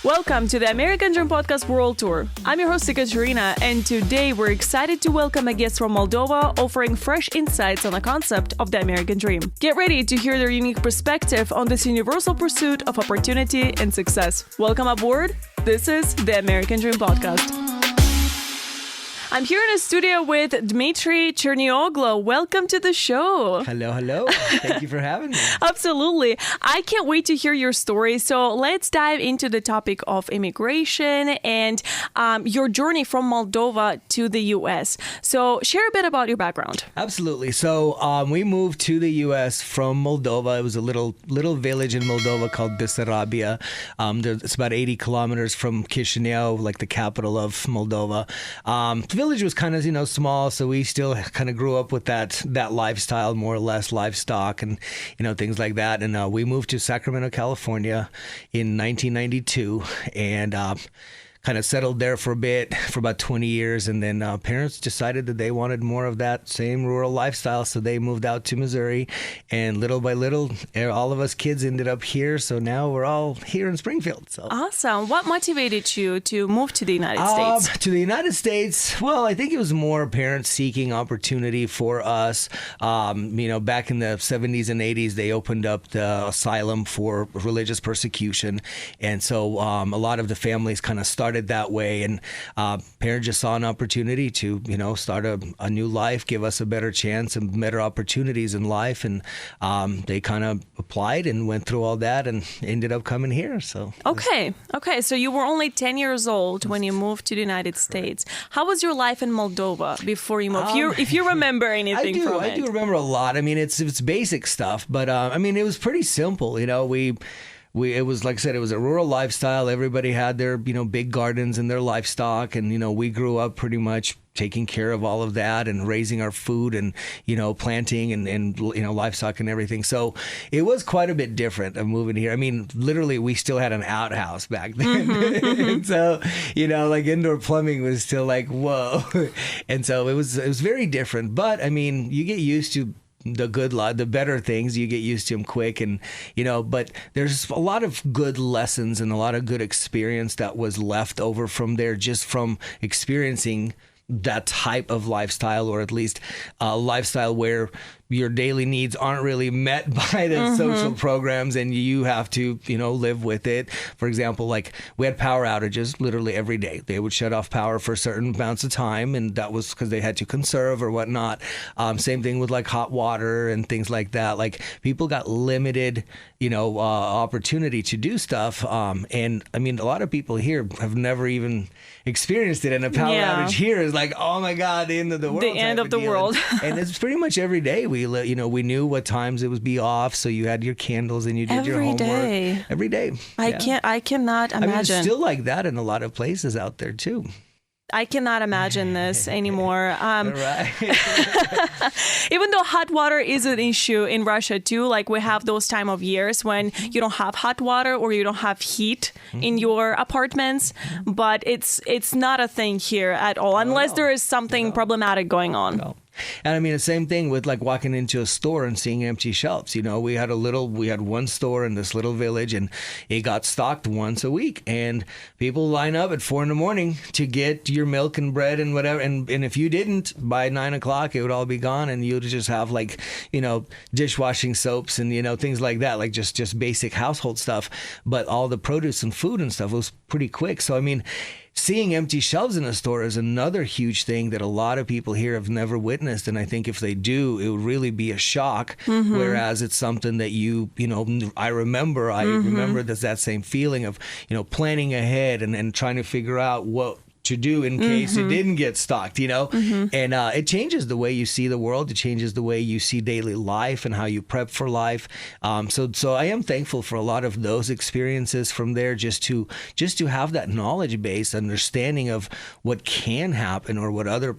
Welcome to the American Dream Podcast World Tour. I'm your host, Ekaterina, and today we're excited to welcome a guest from Moldova offering fresh insights on the concept of the American Dream. Get ready to hear their unique perspective on this universal pursuit of opportunity and success. Welcome aboard. This is the American Dream Podcast. I'm here in a studio with Dmitriy Chernioglo. Welcome to the show. Hello. Thank you for having me. Absolutely. I can't wait to hear your story. So let's dive into the topic of immigration and your journey from Moldova to the U.S. So share a bit about your background. Absolutely. So we moved to the U.S. from Moldova. It was a little village in Moldova called Bessarabia. It's about 80 kilometers from Chisinau, like the capital of Moldova. The village was kind of, small, so we still kind of grew up with that lifestyle, more or less livestock and, things like that. And we moved to Sacramento, California in 1992 and kind of settled there for a bit, for about 20 years. And then parents decided that they wanted more of that same rural lifestyle. So they moved out to Missouri, and little by little, all of us kids ended up here. So now we're all here in Springfield. So awesome. What motivated you to move to the United States? To the United States, well, I think it was more parents seeking opportunity for us. Back in the 70s and 80s, they opened up the asylum for religious persecution. And so a lot of the families kind of started that way, and parents just saw an opportunity to start a new life, give us a better chance and better opportunities in life, and they kind of applied and went through all that and ended up coming here. So okay, so you were only 10 years old when you moved to the United States. How was your life in Moldova before you moved? If you remember anything from it. I do remember a lot. I mean, it's basic stuff, but it was pretty simple. It was, like I said, it was a rural lifestyle. Everybody had their, big gardens and their livestock. And, we grew up pretty much taking care of all of that and raising our food and, planting and livestock and everything. So it was quite a bit different of moving here. I mean, literally, we still had an outhouse back then. And so, indoor plumbing was still like, whoa. And so it was very different. But, you get used to the better things. You get used to them quick, and but there's a lot of good lessons and a lot of good experience that was left over from there, just from experiencing that type of lifestyle, or at least a lifestyle where your daily needs aren't really met by the social programs, and you have to, live with it. For example, like we had power outages literally every day. They would shut off power for certain amounts of time, and that was because they had to conserve or whatnot. Same thing with like hot water and things like that. Like people got limited, opportunity to do stuff. And a lot of people here have never even experienced it, and a power outage here is like, oh my God, the end of the world. The end of the world. And it's pretty much every day. We knew what times it would be off, so you had your candles and you did your homework every day. I cannot imagine. It's still like that in a lot of places out there too. I cannot imagine this anymore. Right. Even though hot water is an issue in Russia too, like we have those time of years when you don't have hot water or you don't have heat in your apartments, but it's not a thing here at all, unless there is something problematic going on. No. And the same thing with like walking into a store and seeing empty shelves. We had one store in this little village, and it got stocked once a week, and people line up at 4 a.m. to get your milk and bread and whatever. And if you didn't, by 9 o'clock, it would all be gone, and you'd just have like, dishwashing soaps and, things like that, like just basic household stuff. But all the produce and food and stuff was pretty quick. So, seeing empty shelves in a store is another huge thing that a lot of people here have never witnessed. And I think if they do, it would really be a shock. Whereas it's something that I remember that same feeling of, planning ahead and trying to figure out what to do in case it didn't get stocked, and it changes the way you see the world. It changes the way you see daily life and how you prep for life. So I am thankful for a lot of those experiences from there, just to have that knowledge base, understanding of what can happen or what other,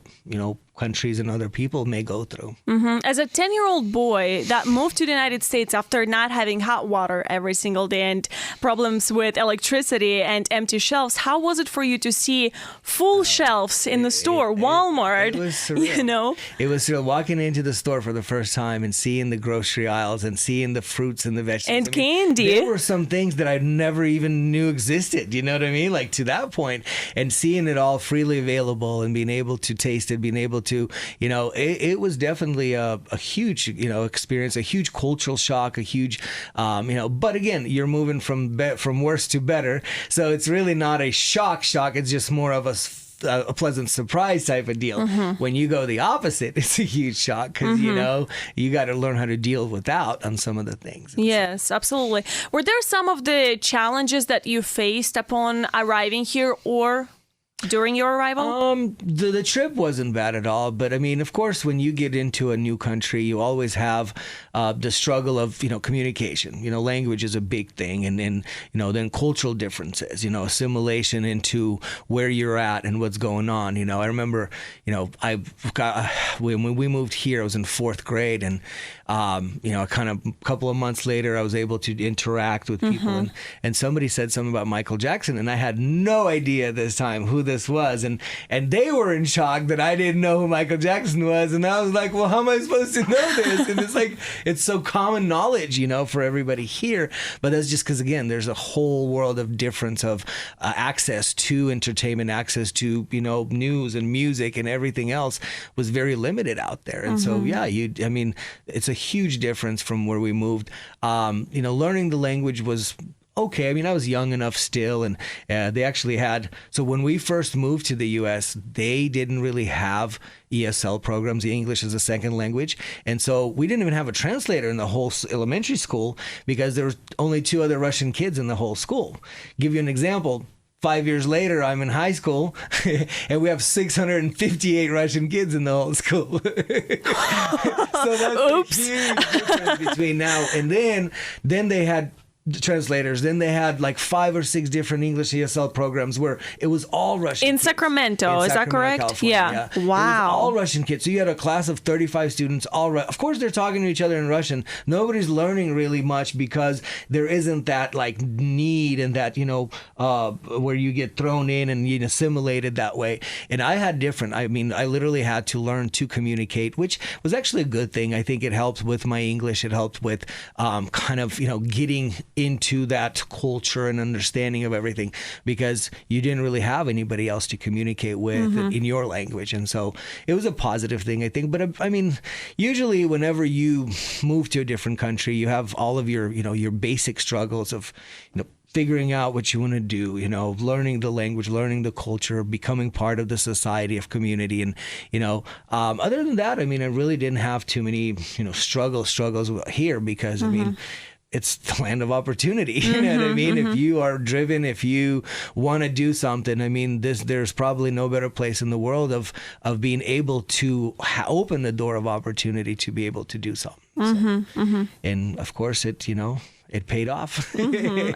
countries and other people may go through. As a 10-year-old boy that moved to the United States after not having hot water every single day and problems with electricity and empty shelves, how was it for you to see full shelves in the store, Walmart? It was surreal. You know? It was surreal walking into the store for the first time and seeing the grocery aisles and seeing the fruits and the vegetables. And candy. There were some things that I never even knew existed, you know what I mean? Like to that point, and seeing it all freely available and being able to taste it, being able to, you know, it was definitely a huge, you know, experience, a huge cultural shock, a huge, you know, but again, you're moving from worse to better. So it's really not a shock. It's just more of a pleasant surprise type of deal. When you go the opposite, it's a huge shock because, you know, you got to learn how to deal without on some of the things. Yes, absolutely. Were there some of the challenges that you faced upon arriving here or during your arrival? The trip wasn't bad at all, but I mean, of course, when you get into a new country, you always have the struggle of, you know, communication. You know, language is a big thing, and then, you know, then cultural differences, you know, assimilation into where you're at and what's going on. You know, I remember, you know, when we moved here, I was in 4th grade, and you know, a couple of months later, I was able to interact with people, and somebody said something about Michael Jackson, and I had no idea this time who this was, and they were in shock that I didn't know who Michael Jackson was, and I was like, well, how am I supposed to know this? And it's like, it's so common knowledge, you know, for everybody here, but that's just because, again, there's a whole world of difference of access to entertainment, access to, you know, news and music and everything else was very limited out there. And so, yeah, I mean, it's a huge difference from where we moved. You know, learning the language was okay. I mean, I was young enough still, and they actually had, so when we first moved to the U.S., they didn't really have ESL programs, English as a second language, and so we didn't even have a translator in the whole elementary school because there was only 2 other Russian kids in the whole school. Give you an example. 5 years later, I'm in high school, and we have 658 Russian kids in the whole school. So that's Oops. a huge difference between now and then. Then they had translators. Then they had like 5 or 6 different English ESL programs where it was all Russian In kids. Sacramento, is that correct? California, yeah. Wow. It was all Russian kids. So you had a class of 35 students, of course, they're talking to each other in Russian. Nobody's learning really much because there isn't that like need and that, you know, where you get thrown in and you assimilated that way. And I had different. I mean, I literally had to learn to communicate, which was actually a good thing. I think it helped with my English. It helped with kind of, you know, getting into that culture and understanding of everything because you didn't really have anybody else to communicate with in your language. And so it was a positive thing, I think. But I mean, usually whenever you move to a different country, you have all of your, you know, your basic struggles of, you know, figuring out what you want to do, you know, learning the language, learning the culture, becoming part of the society of community. And, you know, other than that, I mean, I really didn't have too many, you know, struggles here because, I mean, it's the land of opportunity. You know what I mean? If you are driven, if you want to do something, I mean, there's probably no better place in the world of being able to open the door of opportunity to be able to do something. And of course, it, you know, it paid off.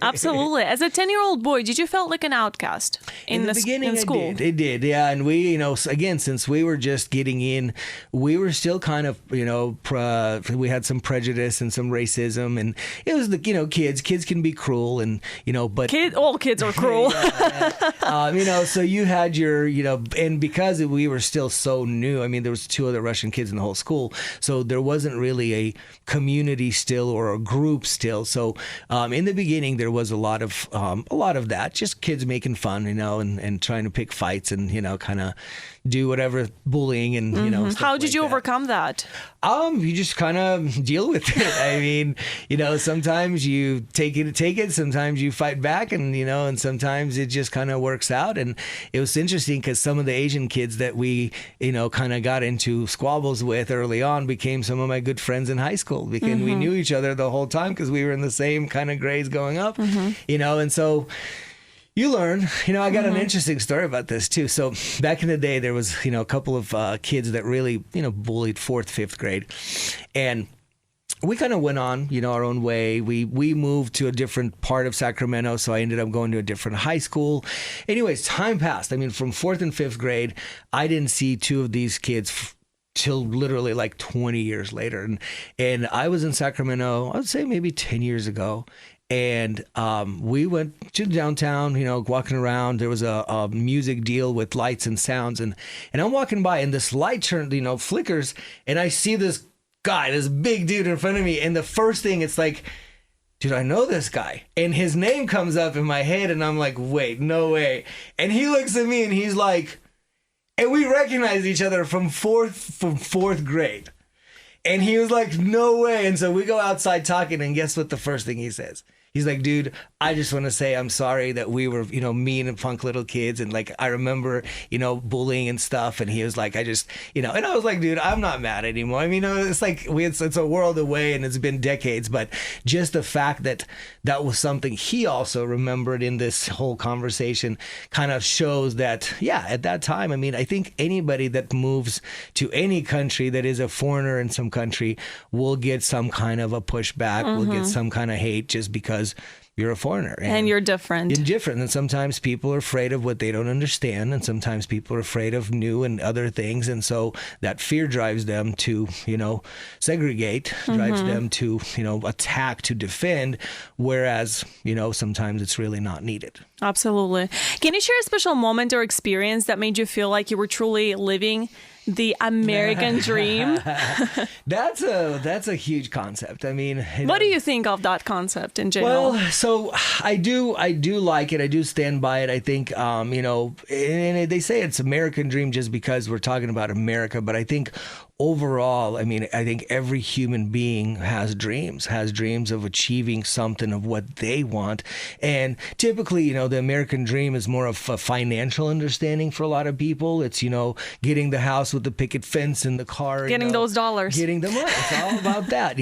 Absolutely. As a 10-year-old boy, did you felt like an outcast in the beginning? In school? It did. Yeah. And we, you know, again, since we were just getting in, we were still kind of, you know, we had some prejudice and some racism, and it was the, you know, kids can be cruel, and, you know, but all kids are cruel. You know, so you had your, you know, and because we were still so new, I mean, there was 2 other Russian kids in the whole school, so there wasn't really a community still or a group still. So in the beginning, there was a lot of that, just kids making fun, you know, and trying to pick fights and, you know, kind of do whatever bullying and, you know, stuff. How did you overcome that? You just kind of deal with it. I mean, you know, sometimes you take it, sometimes you fight back, and, you know, and sometimes it just kind of works out. And it was interesting because some of the Asian kids that we, you know, kind of got into squabbles with early on became some of my good friends in high school because we knew each other the whole time because we were in the same kind of grades going up, you know, and so you learn. You know, I got an interesting story about this too. So back in the day, there was, you know, a couple of kids that really, you know, bullied 4th, 5th grade, and we kind of went on, our own way. We moved to a different part of Sacramento, so I ended up going to a different high school. Anyways, time passed. I mean, from 4th and 5th grade, I didn't see two of these kids till literally like 20 years later. And I was in Sacramento, I would say maybe 10 years ago. And we went to downtown, walking around. There was a music deal with lights and sounds. And I'm walking by, and this light turned, flickers. And I see this guy, this big dude in front of me. And the first thing, it's like, dude, I know this guy. And his name comes up in my head. And I'm like, wait, no way. And he looks at me and he's like, and we recognize each other from fourth grade. And he was like, no way. And so we go outside talking, and guess what the first thing he says? He's like, dude, I just want to say I'm sorry that we were, mean and punk little kids. And like, I remember, bullying and stuff. And he was like, I just, and I was like, dude, I'm not mad anymore. I mean, it's like, it's a world away and it's been decades. But just the fact that that was something he also remembered in this whole conversation kind of shows that, yeah, at that time, I mean, I think anybody that moves to any country that is a foreigner in some country will get some kind of a pushback, will get some kind of hate just because you're a foreigner and you're different. You're different, and sometimes people are afraid of what they don't understand, and sometimes people are afraid of new and other things, and so that fear drives them to, segregate, drives them to, attack, to defend, whereas, sometimes it's really not needed. Absolutely. Can you share a special moment or experience that made you feel like you were truly living the American dream? That's a huge concept. I mean, what do you think of that concept in general? Well, so I do like it. I do stand by it. I think, and they say it's American dream just because we're talking about America, but I think overall, I mean, I think every human being has dreams of achieving something of what they want. And typically, the American dream is more of a financial understanding for a lot of people. It's, getting the house with the picket fence and the car. Getting those dollars. Getting the money. It's all about that,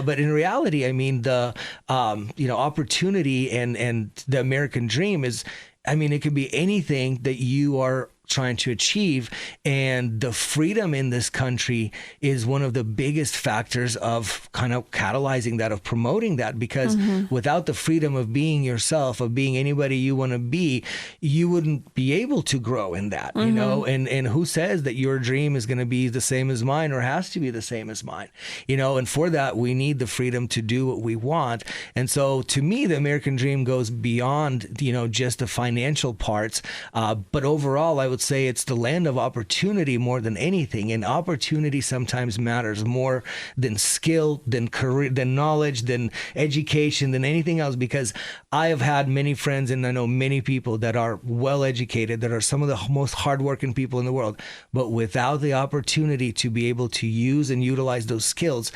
But in reality, I mean, the, opportunity and the American dream is, I mean, it could be anything that you are trying to achieve, and the freedom in this country is one of the biggest factors of kind of catalyzing that, of promoting that, because without the freedom of being yourself, of being anybody you want to be, you wouldn't be able to grow in that, and who says that your dream is going to be the same as mine or has to be the same as mine, and for that we need the freedom to do what we want. And so to me, the American dream goes beyond, just the financial parts, but overall I would say it's the land of opportunity more than anything, and opportunity sometimes matters more than skill, than career, than knowledge, than education, than anything else, because I have had many friends and I know many people that are well educated, that are some of the most hardworking people in the world, but without the opportunity to be able to use and utilize those skills,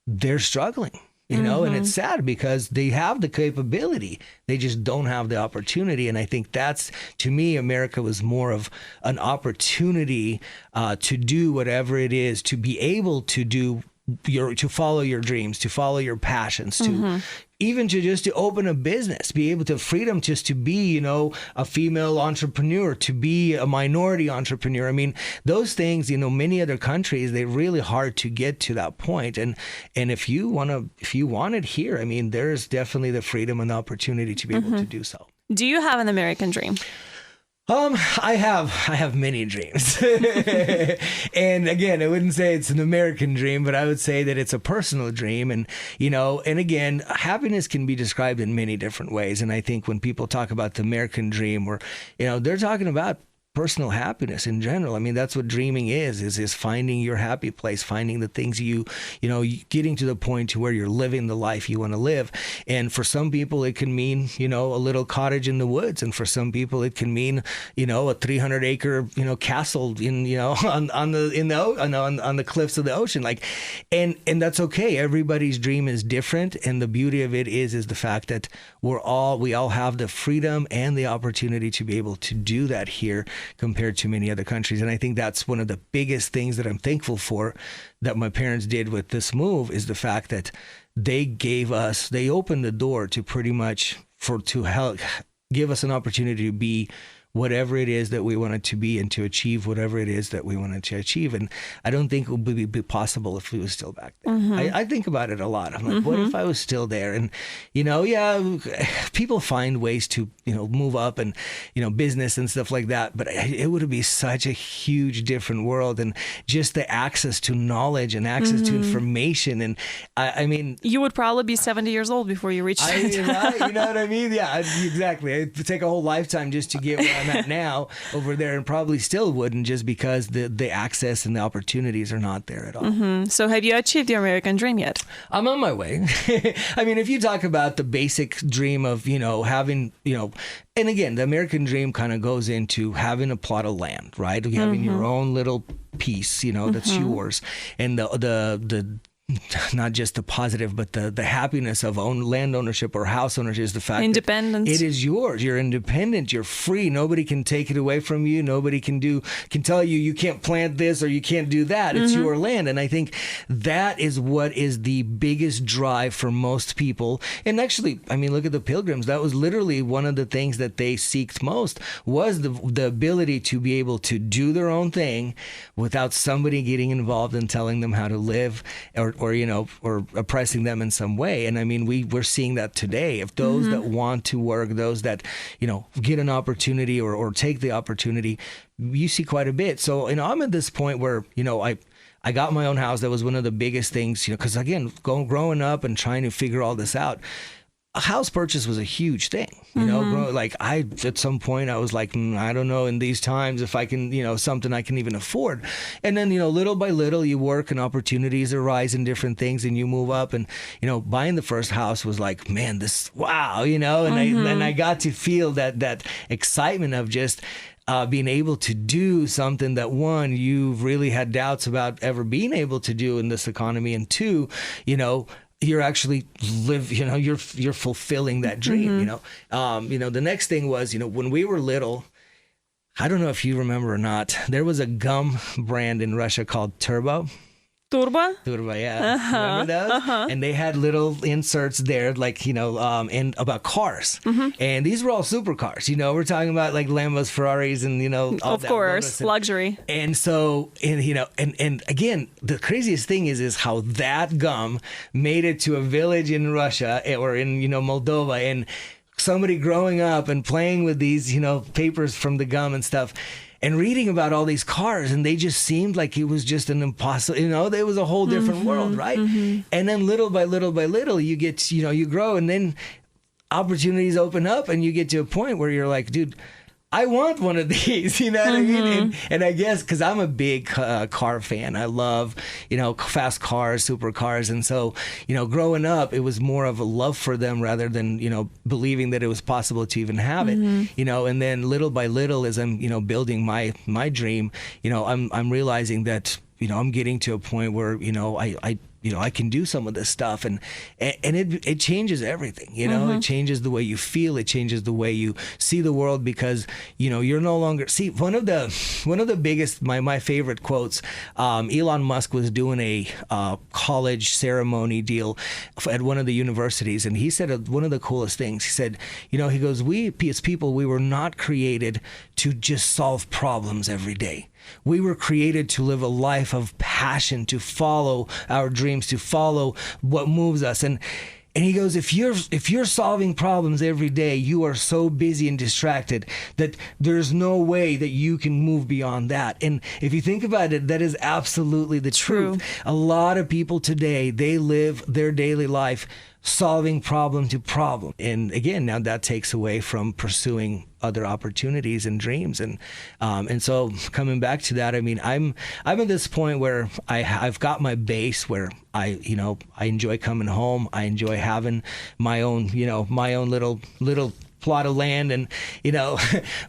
they're struggling. And it's sad because they have the capability. They just don't have the opportunity. And I think that's, to me, America was more of an opportunity to do whatever it is, to be able to do to follow your dreams, to follow your passions, to even to open a business, be able to freedom just to be, a female entrepreneur, to be a minority entrepreneur. I mean, those things, many other countries, they're really hard to get to that point. And if you want it here, I mean, there's definitely the freedom and the opportunity to be able to do so. Do you have an American dream? I have many dreams. And again, I wouldn't say it's an American dream, but I would say that it's a personal dream. And, and again, happiness can be described in many different ways. And I think when people talk about the American dream, or, they're talking about personal happiness in general. I mean, that's what dreaming is finding your happy place, finding the things getting to the point to where you're living the life you want to live. And for some people, it can mean, a little cottage in the woods. And for some people, it can mean, a 300-acre, castle on the cliffs of the ocean. And that's okay. Everybody's dream is different. And the beauty of it is the fact that we all have the freedom and the opportunity to be able to do that here, compared to many other countries. And I think that's one of the biggest things that I'm thankful for that my parents did with this move, is the fact that they opened the door to pretty much to help give us an opportunity to be whatever it is that we want it to be and to achieve whatever it is that we wanted to achieve. And I don't think it would be possible if we were still back there. I think about it a lot. I'm like, what if I was still there? And, people find ways to, move up and, business and stuff like that. But it would be such a huge different world, and just the access to knowledge and access to information. And I mean, you would probably be 70 years old before you reach that. Right? You know what I mean? Yeah, exactly. It'd take a whole lifetime just to get where I'm at now over there, and probably still wouldn't, just because the access and the opportunities are not there at all. So have you achieved your American dream yet? I'm on my way. I mean, if you talk about the basic dream of, having, and again, the American dream kind of goes into having a plot of land, right? Having your own little piece, that's yours. And the not just the positive, but the happiness of land ownership or house ownership is the fact independence. That it is yours. You're independent. You're free. Nobody can take it away from you. Nobody can tell you can't plant this or you can't do that. It's your land. And I think that is what is the biggest drive for most people. And actually, I mean, look at the Pilgrims. That was literally one of the things that they seeked most, was the ability to be able to do their own thing without somebody getting involved and telling them how to live or oppressing them in some way. And I mean, we're seeing that today. If those that want to work, those that, get an opportunity or take the opportunity, you see quite a bit. So, I'm at this point where, I got my own house. That was one of the biggest things, because again, growing up and trying to figure all this out, a house purchase was a huge thing, at some point I was like, I don't know in these times if I can, something I can even afford. And then, little by little you work and opportunities arise in different things and you move up, and, buying the first house was like, man, wow, and I got to feel that excitement of just being able to do something that, one, you've really had doubts about ever being able to do in this economy, and two, you're actually you're fulfilling that dream, the next thing was, when we were little, I don't know if you remember or not, there was a gum brand in Russia called Turbo, yeah. Remember those? And they had little inserts there, and about cars. And these were all supercars. We're talking about like Lambos, Ferraris, and all of course, luxury. And so, and again, the craziest thing is how that gum made it to a village in Russia or in Moldova, and somebody growing up and playing with these papers from the gum and stuff, and reading about all these cars, and they just seemed like it was just an impossible, it was a whole different world, right? And then little by little, you get, you grow, and then opportunities open up, and you get to a point where you're like, dude, I want one of these, what I mean? And I guess because I'm a big car fan, I love, fast cars, supercars. And so, growing up, it was more of a love for them rather than, believing that it was possible to even have it, and then little by little, as I'm, building my dream, I'm realizing that, I'm getting to a point where, I can do some of this stuff, and it changes everything. It changes the way you feel. It changes the way you see the world, because you're no longer one of the biggest my favorite quotes. Elon Musk was doing a college ceremony deal at one of the universities, and he said one of the coolest things. He said, he goes, we as people, we were not created to just solve problems every day. We were created to live a life of passion, to follow our dreams, to follow what moves us. And he goes, if you're solving problems every day, you are so busy and distracted that there's no way that you can move beyond that. And if you think about it, that is absolutely the truth. A lot of people today, they live their daily life solving problem to problem. And again, now that takes away from pursuing other opportunities and dreams. And so coming back to that, I mean, I'm at this point where I've got my base where I enjoy coming home. I enjoy having my own little plot of land, and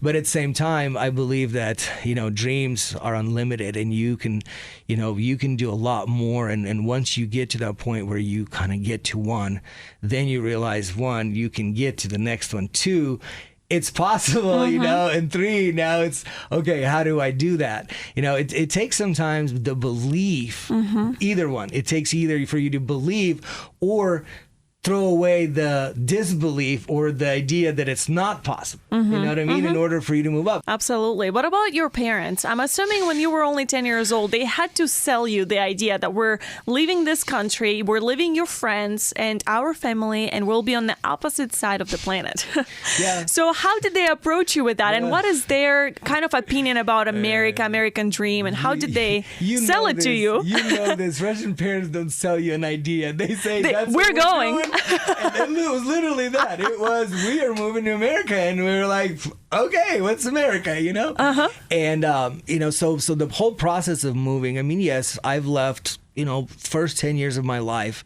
but at the same time, I believe that dreams are unlimited, and you can do a lot more. And once you get to that point where you kind of get to one, then you realize, one, you can get to the next one. Two, it's possible, and three, now it's okay. How do I do that? It takes sometimes the belief, either one. It takes either for you to believe or throw away the disbelief or the idea that it's not possible. You know what I mean? In order for you to move up. Absolutely. What about your parents? I'm assuming when you were only 10 years old, they had to sell you the idea that we're leaving this country, we're leaving your friends and our family, and we'll be on the opposite side of the planet. Yeah. So how did they approach you with that? And what is their kind of opinion about America, American dream, and how did they sell it to you? You know this. Russian parents don't sell you an idea. They say, that's we're what going. Doing. And it was literally that. It was, we are moving to America. And we were like, okay, what's America, you know? And, you know, so the whole process of moving, I mean, yes, I've left, you know, first 10 years of my life,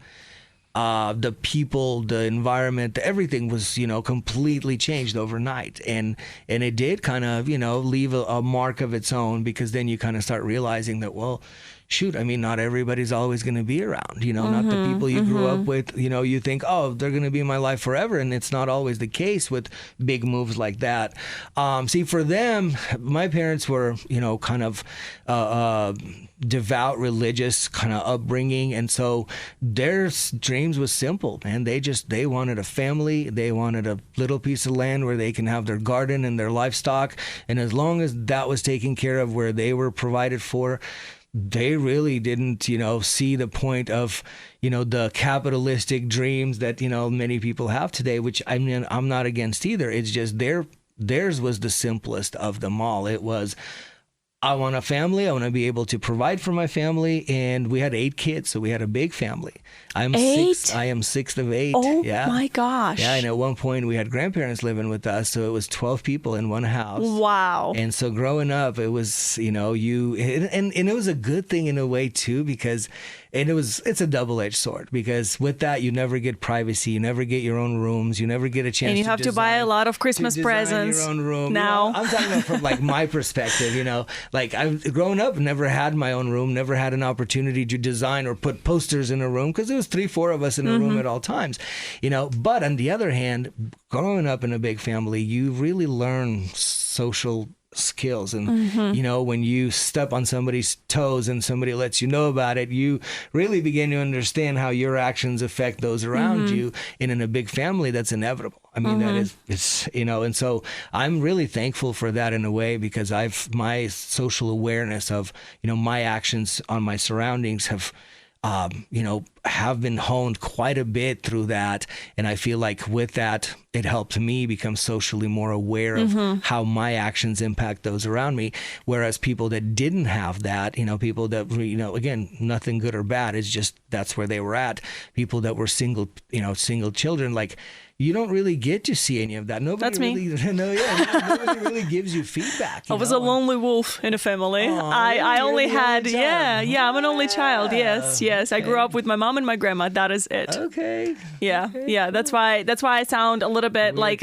the people, the environment, everything was, you know, completely changed overnight. And it did kind of, you know, leave a mark of its own, because then you kind of start realizing that, well, shoot, I mean, not everybody's always going to be around, you know, not the people you grew up with, you know, you think, oh, they're going to be in my life forever. And it's not always the case with big moves like that. See, for them, my parents were, you know, kind of devout, religious kind of upbringing. And so their dreams was simple, man. They wanted a family. They wanted a little piece of land where they can have their garden and their livestock. And as long as that was taken care of, where they were provided for, they really didn't, you know, see the point of, you know, the capitalistic dreams that, you know, many people have today, which I mean, I'm not against either. It's just theirs was the simplest of them all. It was, I want a family. I want to be able to provide for my family. And we had 8 kids, so we had a big family. I am 6th of 8. Oh, yeah. my gosh. Yeah, and at one point we had grandparents living with us, so it was 12 people in one house. Wow. And so growing up, it was, you know, and it was a good thing in a way too, because it's a double-edged sword, because with that you never get privacy, you never get your own rooms, you never get a chance. And you have to buy a lot of Christmas presents. Your own room. Now, you know, I'm talking about from like my perspective. You know, like I've grown up, never had my own room, never had an opportunity to design or put posters in a room, because there was 3-4 of us in a room at all times. You know, but on the other hand, growing up in a big family, you really learn social skills. And, you know, when you step on somebody's toes and somebody lets you know about it, you really begin to understand how your actions affect those around you. And in a big family, that's inevitable. I mean, it's, you know, and so I'm really thankful for that in a way, because my social awareness of, you know, my actions on my surroundings have, you know, have been honed quite a bit through that. And I feel like with that, it helped me become socially more aware of how my actions impact those around me. Whereas people that didn't have that, you know, people that, you know, again, nothing good or bad, it's just that's where they were at. People that were single children, like, you don't really get to see any of that. Nobody nobody really gives you feedback. I was a lonely wolf in a family. I only had, I'm an only child. Yes. I grew up with my mom and my grandma. That is it. Okay. Yeah. That's why I sound a little bit like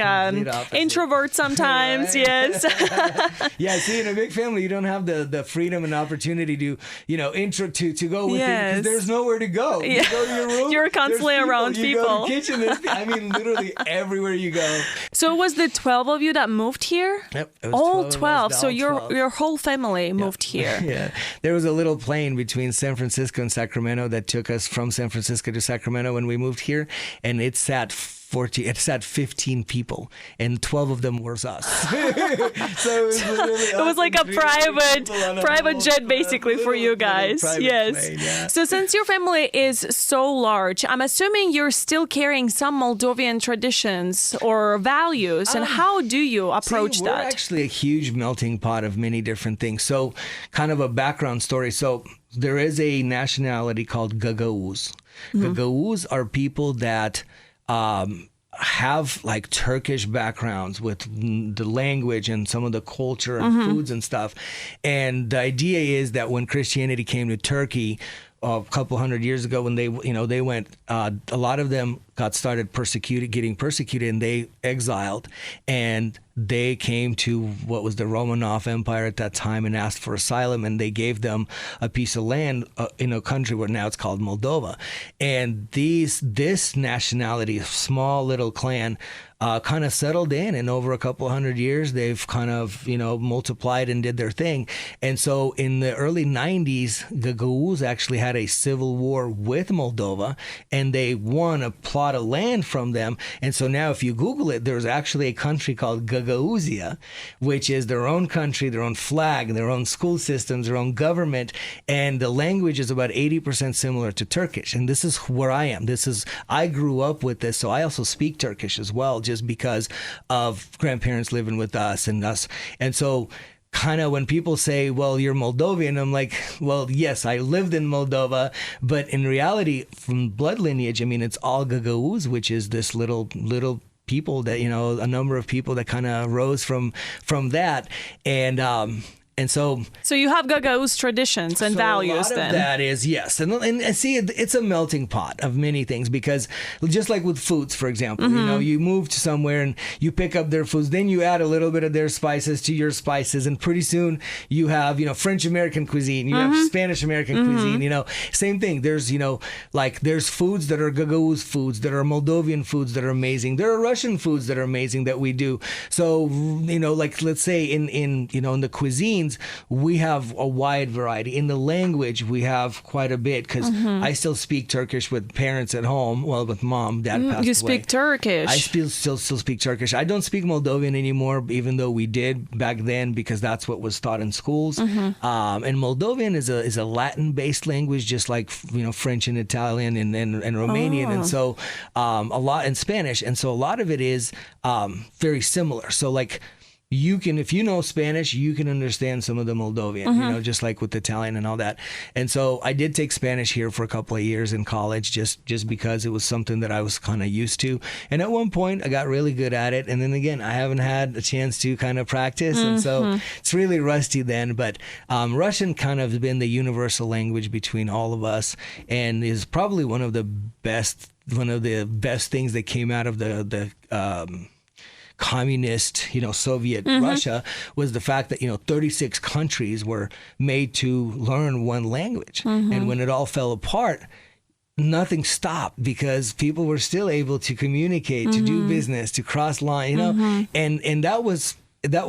introvert sometimes. Right. Yes. Yeah. See, in a big family, you don't have the freedom and opportunity to, you know, to go with it, because there's nowhere to go. Yeah. You go to your room. You're constantly around people. You go to the kitchen. I mean, literally everywhere you go. So it was the 12 of you that moved here? Yep. It was all 12. So 12. your whole family moved here. Yeah. There was a little plane between San Francisco and Sacramento that took us from San Francisco to Sacramento when we moved here, and it sat 15 people, and 12 of them was us. So it was literally it was like a private jet basically for you guys. Yes. Plane, yeah. So since your family is so large, I'm assuming you're still carrying some Moldovan traditions or values. And how do you approach that? We're actually a huge melting pot of many different things. So kind of a background story. So there is a nationality called Gagauz. Gagauz are people that have like Turkish backgrounds with the language and some of the culture and foods and stuff. And the idea is that when Christianity came to Turkey a couple hundred years ago, when they went, a lot of them getting persecuted, and they exiled, and they came to what was the Romanov Empire at that time and asked for asylum, and they gave them a piece of land in a country where now it's called Moldova. And this nationality, a small little clan, kind of settled in, and over a couple hundred years, they've kind of, multiplied and did their thing. And so in the early 90s, Gagauz actually had a civil war with Moldova, and they won a plot of land from them. And so now if you Google it, there's actually a country called Gagauzia, which is their own country, their own flag, their own school systems, their own government, and the language is about 80% similar to Turkish. And this is where I am. I grew up with this, so I also speak Turkish as well, just because of grandparents living with us. And so kind of when people say, well, you're Moldovan, I'm like, well, yes, I lived in Moldova, but in reality, from blood lineage, I mean, it's all Gagauz, which is this little people that, a number of people that kind of rose from that. And so you have Gagauz traditions and values. A lot of that is, yes, and see, it's a melting pot of many things, because just like with foods, for example, you move to somewhere and you pick up their foods, then you add a little bit of their spices to your spices, and pretty soon you have French American cuisine, you have Spanish American cuisine, same thing. There's there's foods that are Gagauz foods, that are Moldovan foods that are amazing. There are Russian foods that are amazing that we do. So let's say in the cuisine, we have a wide variety. In the language, we have quite a bit, because I still speak Turkish with parents at home. Well, with mom, dad passed away. You speak Turkish. I still speak Turkish. I don't speak Moldovan anymore, even though we did back then, because that's what was taught in schools. And Moldovan is a Latin-based language, just like French and Italian and Romanian, and so a lot in Spanish, and so a lot of it is very similar. So you can, if you know Spanish, you can understand some of the Moldovan, just like with Italian and all that. And so I did take Spanish here for a couple of years in college, just because it was something that I was kind of used to. And at one point I got really good at it. And then again, I haven't had a chance to kind of practice. And so it's really rusty then. But Russian kind of been the universal language between all of us, and is probably one of the best things that came out of the communist, Soviet Russia, was the fact that, 36 countries were made to learn one language. And when it all fell apart, nothing stopped, because people were still able to communicate, to do business, to cross line, and that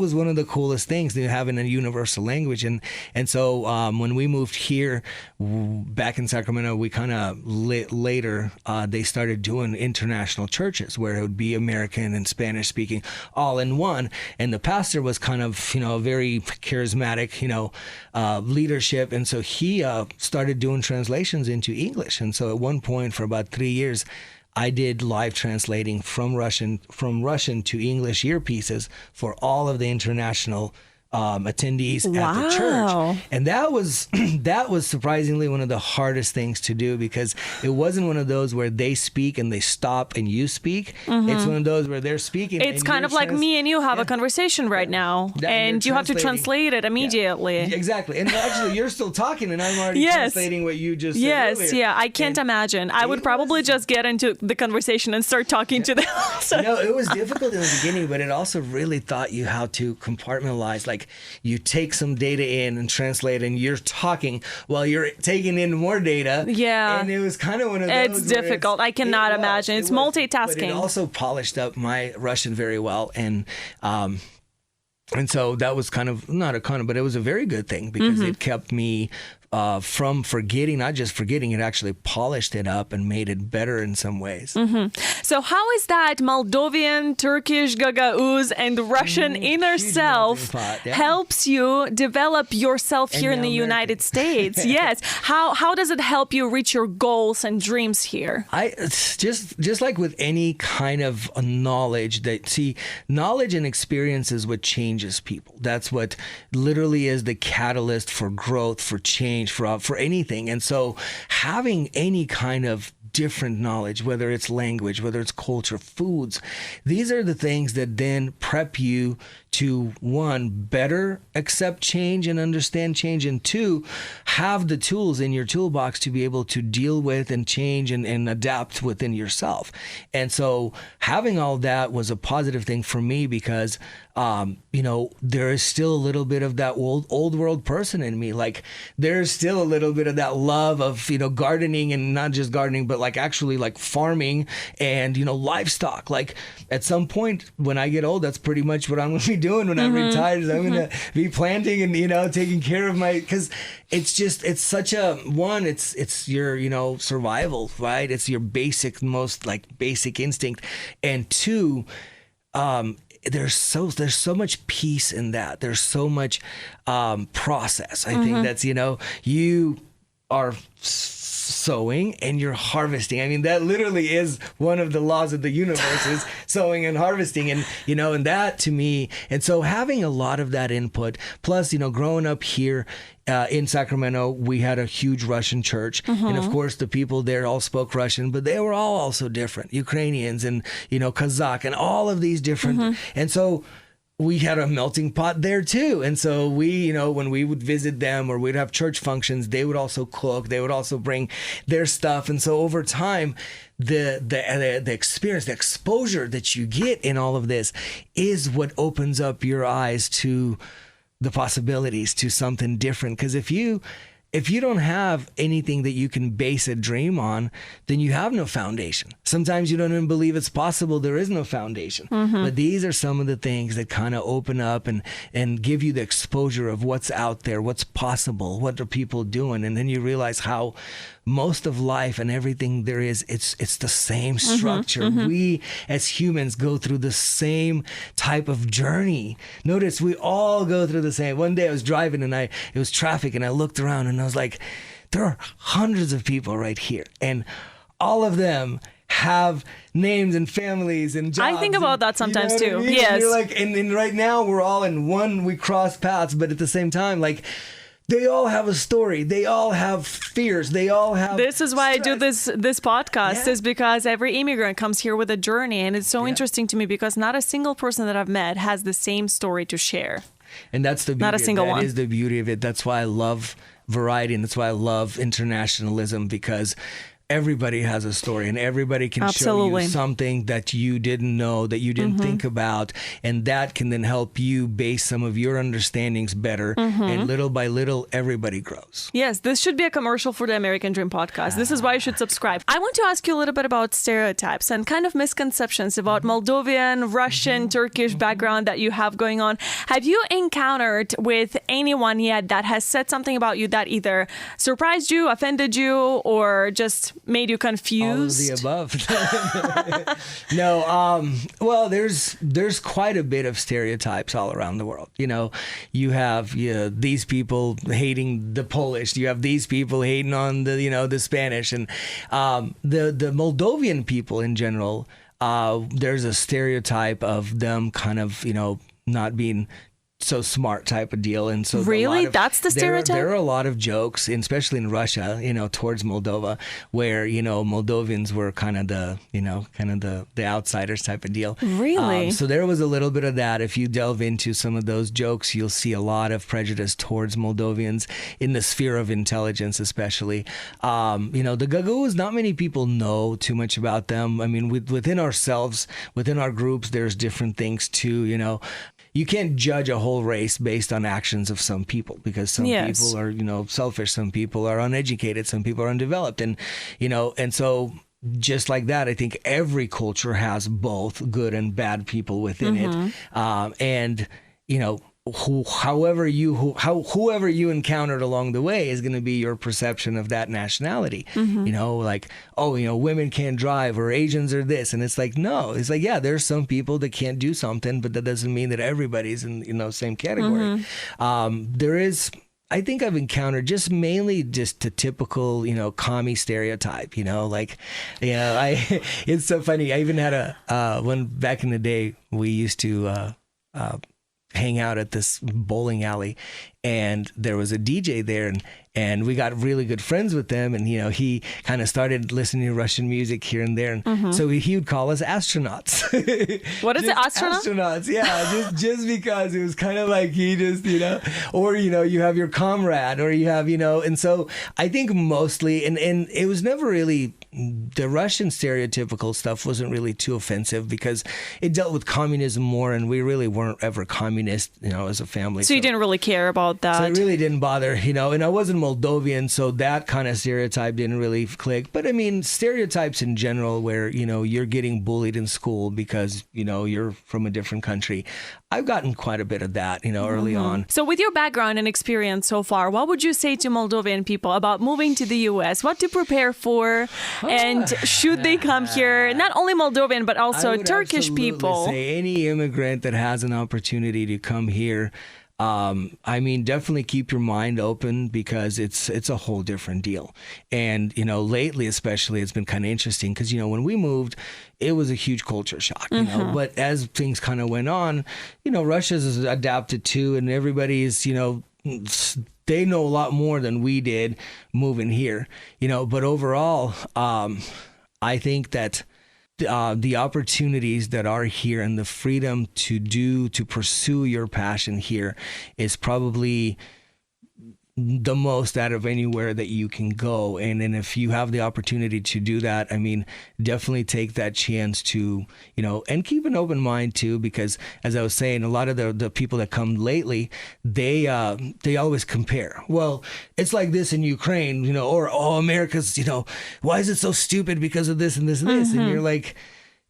was one of the coolest things, to having a universal language. And so when we moved here back in Sacramento, we kind of later they started doing international churches, where it would be American and Spanish speaking all in one. And the pastor was kind of a very charismatic leadership, and so he started doing translations into English. And so at one point, for about 3 years, I did live translating from Russian to English earpieces for all of the international attendees at the church. And that was surprisingly one of the hardest things to do, because it wasn't one of those where they speak and they stop and you speak. It's one of those where they're speaking. It's kind of like me and you have a conversation right now, and you have to translate it immediately. Yeah. Exactly. And actually, you're still talking, and I'm already translating what you just said earlier. I can't imagine. I would probably just get into the conversation and start talking to them. It was difficult in the beginning, but it also really taught you how to compartmentalize. You take some data in and translate, and you're talking while you're taking in more data. Yeah. And it was kind of one of those. It's difficult. I cannot imagine. It's multitasking. But it also polished up my Russian very well. And so that was but it was a very good thing, because it kept me from forgetting, not just forgetting, it actually polished it up and made it better in some ways. So how is that Moldovan, Turkish, Gagauz, and Russian inner self helps you develop yourself here in the United States? Yes. How does it help you reach your goals and dreams here? It's just like with any kind of knowledge, knowledge and experience is what changes people. That's what literally is the catalyst for growth, for change, for anything. And so having any kind of different knowledge, whether it's language, whether it's culture, foods, these are the things that then prep you to, one, better accept change and understand change, and two, have the tools in your toolbox to be able to deal with and change and adapt within yourself. And so having all that was a positive thing for me, because there is still a little bit of that old world person in me. There's still a little bit of that love of, gardening, and not just gardening, but like actually like farming and, livestock. Like at some point when I get old, that's pretty much what I'm going to be doing when I'm retired. Is I'm going to be planting and, taking care of because it's such a, it's your, survival, right? It's your most like basic instinct. And two, there's so much peace in that. There's so much process. I think that's, you are sowing and you're harvesting. I mean, that literally is one of the laws of the universe is sowing and harvesting. And, and that to me, and so having a lot of that input, plus, growing up here in Sacramento, we had a huge Russian church. And of course, the people there all spoke Russian, but they were all also different. Ukrainians and, Kazakh and all of these different. And so we had a melting pot there too. And so we, when we would visit them or we'd have church functions, they would also cook. They would also bring their stuff. And so over time, the experience, the exposure that you get in all of this is what opens up your eyes to the possibilities, to something different. Because if you don't have anything that you can base a dream on, then you have no foundation. Sometimes you don't even believe it's possible. There is no foundation. But these are some of the things that kind of open up and give you the exposure of what's out there, what's possible, what are people doing. And then you realize how most of life and everything there is, it's the same structure. We as humans go through the same type of journey. Notice we all go through the same. One day I was driving and it was traffic and I looked around and I was like, there are hundreds of people right here. And all of them have names and families and jobs. I think about that sometimes too. I mean? Yes. And you're like, and right now we're all in one, we cross paths, but at the same time, like, they all have a story. They all have fears. They all have. This is why stress. I do this podcast, is because every immigrant comes here with a journey. And it's so interesting to me because not a single person that I've met has the same story to share. And that's the beauty. Not a single one. That is the beauty of it. That's why I love variety and that's why I love internationalism, because everybody has a story and everybody can show you something that you didn't know, that you didn't think about. And that can then help you base some of your understandings better. And little by little, everybody grows. Yes, this should be a commercial for the American Dream podcast. This is why you should subscribe. I want to ask you a little bit about stereotypes and kind of misconceptions about Moldovan, Russian, Turkish background that you have going on. Have you encountered with anyone yet that has said something about you that either surprised you, offended you, or just made you confused? All of the above. No, well, there's quite a bit of stereotypes all around the world. You have these people hating the Polish. You have these people hating on the Spanish, and the Moldovan people in general. There's a stereotype of them kind of not being so smart type of deal. And so really, that's the stereotype? There are a lot of jokes, especially in Russia, towards Moldova, where, Moldovans were kind of the outsiders type of deal. Really? So there was a little bit of that. If you delve into some of those jokes, you'll see a lot of prejudice towards Moldovians in the sphere of intelligence, especially. The Gagauz, not many people know too much about them. I mean, within ourselves, within our groups, there's different things too, You can't judge a whole race based on actions of some people, because some people are, selfish, some people are uneducated, some people are undeveloped. And, and so just like that, I think every culture has both good and bad people within it. And, whoever you encountered along the way is going to be your perception of that nationality. Like, women can't drive, or Asians are this, and it's like, no, it's like, yeah, there's some people that can't do something, but that doesn't mean that everybody's in same category. There is, I think I've encountered mainly the typical, commie stereotype, it's so funny. I even had one back in the day, we used to hang out at this bowling alley, and there was a DJ there, and we got really good friends with them, and he kind of started listening to Russian music here and there, and so he would call us astronauts. What is it, astronaut? Astronauts, yeah, just because it was kind of like he just or you have your comrade, or you have and so I think mostly, and it was never really, the Russian stereotypical stuff wasn't really too offensive because it dealt with communism more, and we really weren't ever communists. communist, as a family. So you didn't really care about that. So it really didn't bother, and I wasn't Moldovan, so that kind of stereotype didn't really click. But I mean, stereotypes in general where, you're getting bullied in school because, you're from a different country. I've gotten quite a bit of that, early on. So with your background and experience so far, what would you say to Moldovan people about moving to the U.S.? What to prepare for? And should they come here? Not only Moldovan, but also Turkish people. Say any immigrant that has an opportunity to come here, definitely keep your mind open because it's a whole different deal. And, lately especially, it's been kind of interesting because, when we moved, it was a huge culture shock, but as things kind of went on, Russia's adapted too, and everybody's, they know a lot more than we did moving here, but overall, I think that the opportunities that are here and the freedom to pursue your passion here is probably the most out of anywhere that you can go. And then if you have the opportunity to do that, definitely take that chance to, and keep an open mind too, because as I was saying, a lot of the people that come lately, they always compare. Well, it's like this in Ukraine, or, America's, why is it so stupid because of this and this and this? And you're like,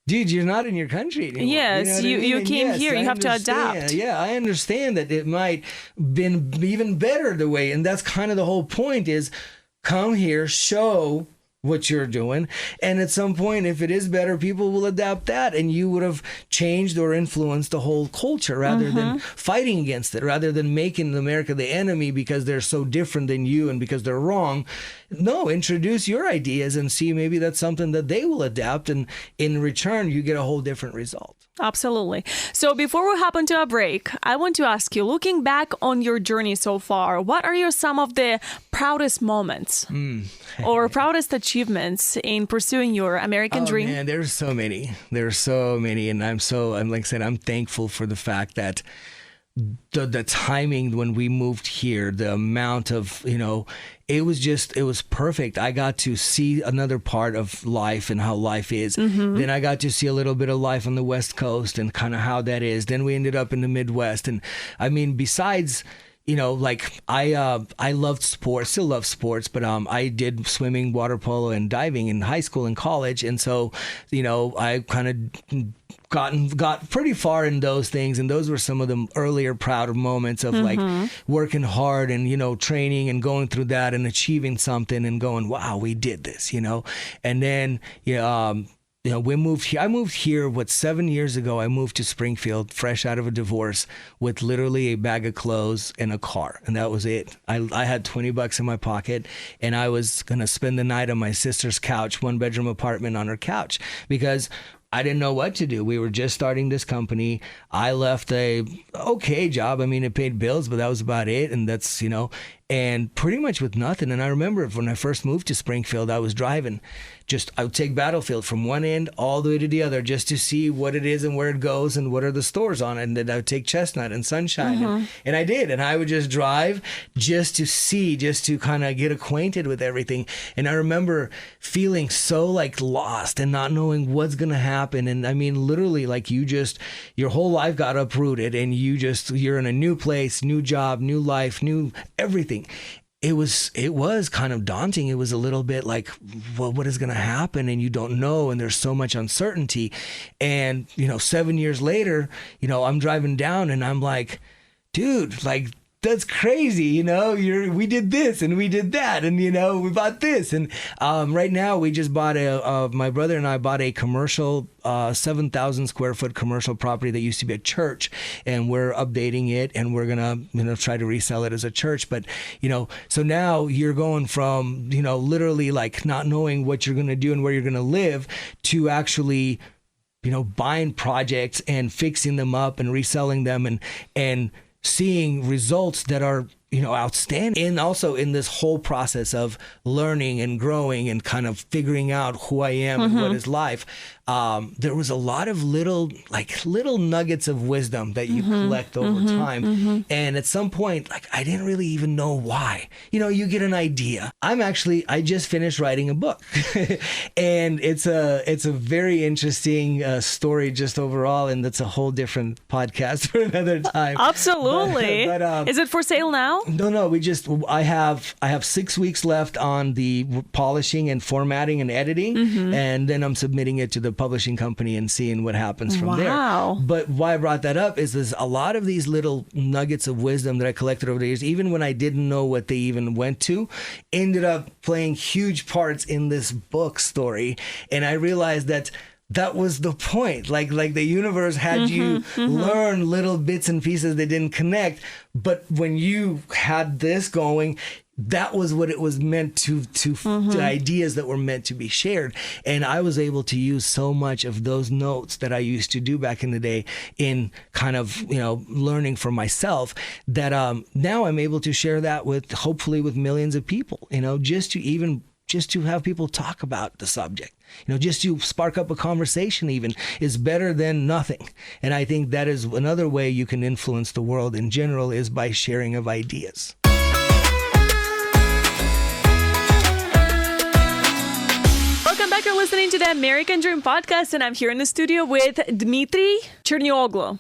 dude, you're not in your country anymore. Yes, you came here. You have to adapt. Yeah, I understand that it might been even better the way. And that's kind of the whole point is come here, show what you're doing. And at some point, if it is better, people will adapt that. And you would have changed or influenced the whole culture rather than fighting against it, rather than making America the enemy because they're so different than you and because they're wrong. No, introduce your ideas and see maybe that's something that they will adapt. And in return, you get a whole different result. Absolutely. So before we hop into a break, I want to ask you, looking back on your journey so far, what are some of the proudest moments or proudest achievements in pursuing your American dream? Man, there's so many. There's so many. And I'm like I said, I'm thankful for the fact that the timing when we moved here, the amount of, it was perfect. I got to see another part of life and how life is. Then I got to see a little bit of life on the West Coast and kind of how that is. Then we ended up in the Midwest. And besides, I loved sports, still love sports, but I did swimming, water polo, and diving in high school and college. And so, I kind of got pretty far in those things, and those were some of the earlier proud moments of like working hard and training and going through that and achieving something and going, wow, we did this, and then we moved here. I moved here 7 years ago. I moved to Springfield fresh out of a divorce with literally a bag of clothes and a car, and that was it. I had $20 in my pocket, and I was gonna spend the night on my sister's couch, 1-bedroom apartment on her couch, because I didn't know what to do. We were just starting this company. I left a okay job. It paid bills, but that was about it. And that's, and pretty much with nothing. And I remember when I first moved to Springfield, I was driving. I would take Battlefield from one end all the way to the other just to see what it is and where it goes and what are the stores on it. And then I would take Chestnut and Sunshine. And I did. And I would just drive just to see, just to kind of get acquainted with everything. And I remember feeling so like lost and not knowing what's going to happen. And literally like your whole life got uprooted and you're in a new place, new job, new life, new everything. It was kind of daunting. It was a little bit like, well, what is going to happen? And you don't know. And there's so much uncertainty. And, 7 years later, I'm driving down and I'm like, dude, like, that's crazy. We did this and we did that. And, we bought this. And right now we just bought my brother and I bought a commercial 7,000 square foot commercial property that used to be a church, and we're updating it and we're going to, try to resell it as a church. But, so now you're going from, literally like not knowing what you're going to do and where you're going to live to actually, buying projects and fixing them up and reselling them and seeing results that are, outstanding. And also in this whole process of learning and growing and kind of figuring out who I am and what is life, there was a lot of little nuggets of wisdom that you collect over time. And at some point, like, I didn't really even know why. You get an idea. I just finished writing a book and it's a very interesting story just overall. And that's a whole different podcast for another time. Absolutely. But, is it for sale now? No. I have 6 weeks left on the polishing and formatting and editing. And then I'm submitting it to the publishing company and seeing what happens from there. But why I brought that up is there's a lot of these little nuggets of wisdom that I collected over the years, even when I didn't know what they even went to, ended up playing huge parts in this book story. And I realized that was the point. Like the universe had you learn little bits and pieces that didn't connect. But when you had this going, that was what it was meant to the ideas that were meant to be shared. And I was able to use so much of those notes that I used to do back in the day in kind of, learning for myself, that now I'm able to share that hopefully with millions of people, just to have people talk about the subject. Just to spark up a conversation even is better than nothing. And I think that is another way you can influence the world in general, is by sharing of ideas. Welcome back. You're listening to the American Dream podcast, and I'm here in the studio with Dmitriy Chernioglo.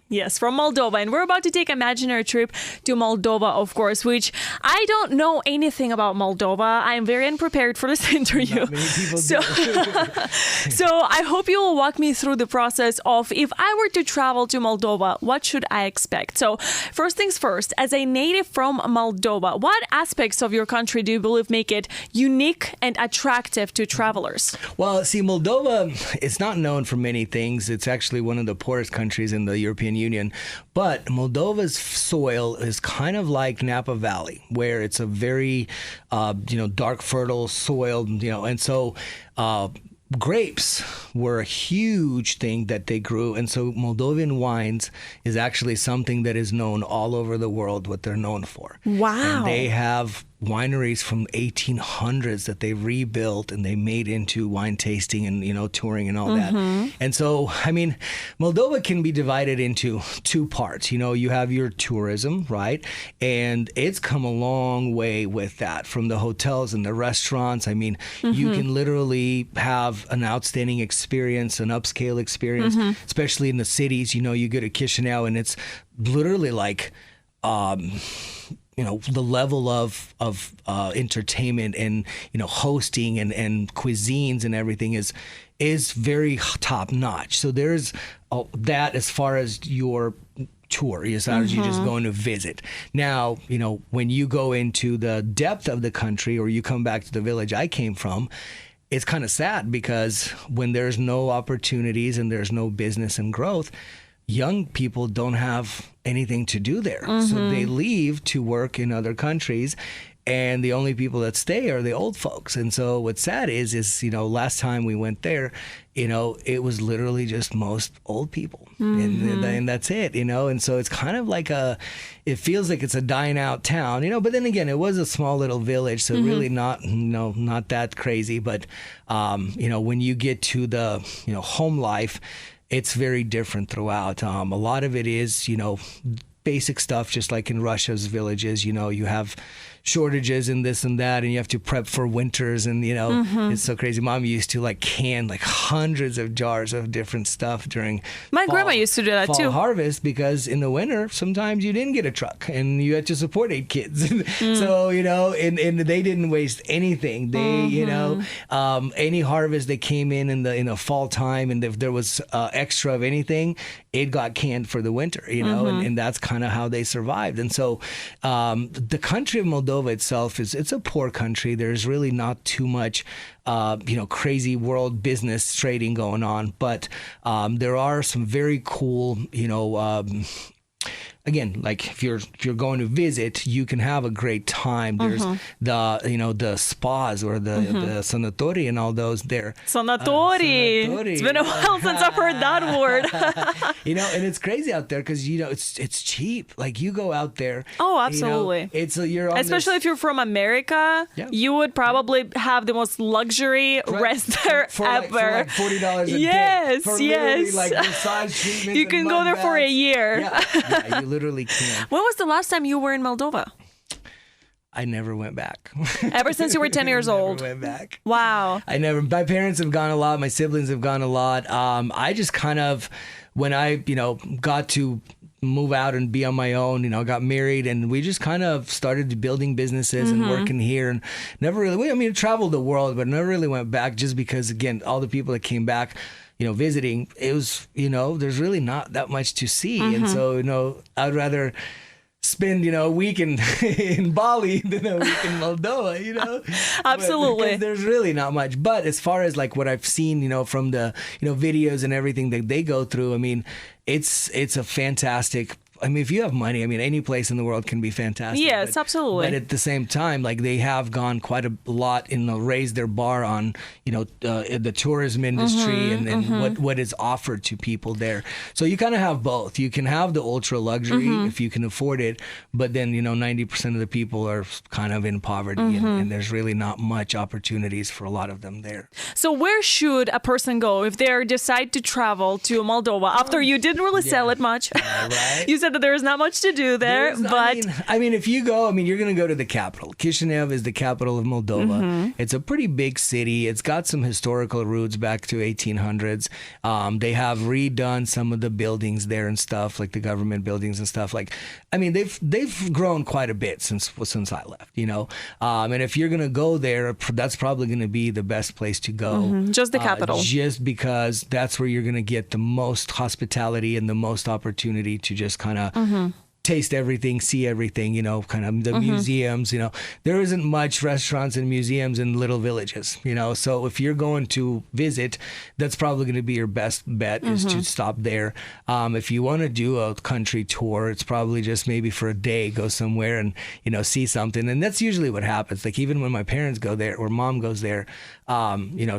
Yes, from Moldova. And we're about to take an imaginary trip to Moldova, of course, which I don't know anything about Moldova. I'm very unprepared for this interview. Not many people do. So I hope you will walk me through the process of, if I were to travel to Moldova, what should I expect? So first things first, as a native from Moldova, what aspects of your country do you believe make it unique and attractive to travelers? Well, see, Moldova, it's not known for many things. It's actually one of the poorest countries in the European Union. But Moldova's soil is kind of like Napa Valley, where it's a very, dark, fertile soil, and so grapes were a huge thing that they grew. And so Moldovan wines is actually something that is known all over the world, what they're known for. Wow. And they have wineries from 1800s that they rebuilt and they made into wine tasting and, touring and all that. And so, Moldova can be divided into two parts. You have your tourism, right? And it's come a long way with that, from the hotels and the restaurants. You can literally have an outstanding experience, an upscale experience, especially in the cities. You go to Chisinau and it's literally like, the level of entertainment and, hosting and cuisines and everything is very top notch. So there's that as far as your tour, as far as you just going to visit. Now, when you go into the depth of the country, or you come back to the village I came from, it's kind of sad, because when there's no opportunities and there's no business and growth, young people don't have anything to do there. So they leave to work in other countries, and the only people that stay are the old folks. And so what's sad is last time we went there, it was literally just most old people. And that's it, and so it's kind of like it feels like it's a dying out town, but then again, it was a small little village, so really not that crazy. But, when you get to the, home life, it's very different throughout. A lot of it is, basic stuff, just like in Russia's villages. You have shortages and this and that, and you have to prep for winters, and it's so crazy. Mom used to can hundreds of jars of different stuff during grandma used to do that fall too. Harvest, because in the winter sometimes you didn't get a truck and you had to support 8 kids. So and they didn't waste anything. They any harvest that came in the fall time, and if there was extra of anything, it got canned for the winter. And that's kind of how they survived. And so the country of Moldova itself it's a poor country. There's really not too much crazy world business trading going on, but there are some very cool again, like if you're going to visit, you can have a great time. There's the spas or the sanatori and all those there. Sanatori. It's been a while since I've heard that word. And it's crazy out there because it's cheap. Like you go out there. Oh, absolutely. You're on especially if you're from America, you would probably have the most luxury rest there ever. For like $40 a day. Yes. Like massage treatments. You can go there for a year. Yeah, you literally can. When was the last time you were in Moldova? I never went back. Ever since you were 10 years old? Never went back. Wow. My parents have gone a lot. My siblings have gone a lot. I just kind of, when I, got to move out and be on my own, got married, and we just kind of started building businesses and working here, and never really, traveled the world, but never really went back just because, again, all the people that came back, visiting, it was, there's really not that much to see. And so, I'd rather spend, a week in Bali than a week in Moldova, Absolutely. Because there's really not much. But as far as like what I've seen, from the, videos and everything that they go through, I mean, it's a fantastic, if you have money, any place in the world can be fantastic. Yes, absolutely. But at the same time, like they have gone quite a lot raised their bar on, the tourism industry and what is offered to people there. So you kind of have both. You can have the ultra luxury if you can afford it, but then, 90% of the people are kind of in poverty and there's really not much opportunities for a lot of them there. So where should a person go if they decide to travel to Moldova after you didn't really sell it much? Right. You said that there's not much to do there, but if you go, you're going to go to the capital. Chisinau is the capital of Moldova. It's a pretty big city. It's got some historical roots back to 1800s. They have redone some of the buildings there and stuff, like the government buildings and stuff. Like, they've grown quite a bit since I left, and if you're going to go there, that's probably going to be the best place to go. Just the capital. Just because that's where you're going to get the most hospitality and the most opportunity to just kind of taste everything, see everything, kind of the museums, there isn't much restaurants and museums in little villages, so if you're going to visit, that's probably going to be your best bet is to stop there. If you want to do a country tour, it's probably just maybe for a day, go somewhere and, see something. And that's usually what happens. Like even when my parents go there or mom goes there,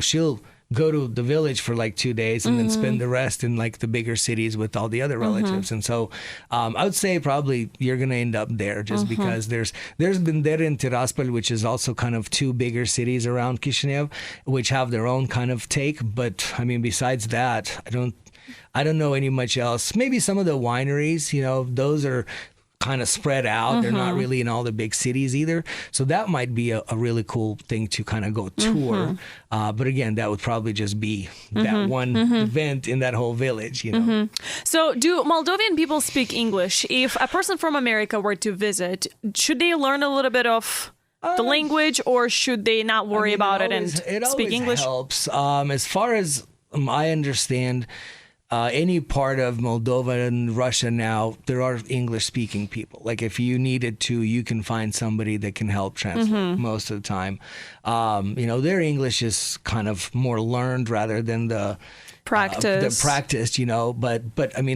she'll go to the village for like 2 days and then spend the rest in like the bigger cities with all the other relatives. And so I would say probably you're going to end up there just because there's Bendera and Tiraspol, which is also kind of two bigger cities around Chisinau, which have their own kind of take. But besides that, I don't know any much else. Maybe some of the wineries, those are kind of spread out. They're not really in all the big cities either. So that might be a really cool thing to kind of go tour. But again, that would probably just be that one event in that whole village, So do Moldovan people speak English? If a person from America were to visit, should they learn a little bit of the language, or should they not worry about it and speak English? It helps. As far as I understand, any part of Moldova and Russia now, there are English-speaking people. Like if you needed to, you can find somebody that can help translate most of the time. Their English is kind of more learned rather than the practice, but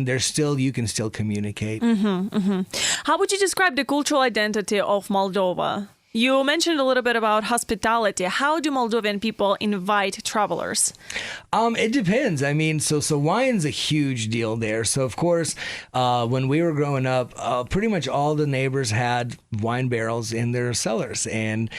there's still, you can still communicate. How would you describe the cultural identity of Moldova? You mentioned a little bit about hospitality. How do Moldovan people invite travelers? It depends. So wine's a huge deal there. So of course, when we were growing up, pretty much all the neighbors had wine barrels in their cellars. And,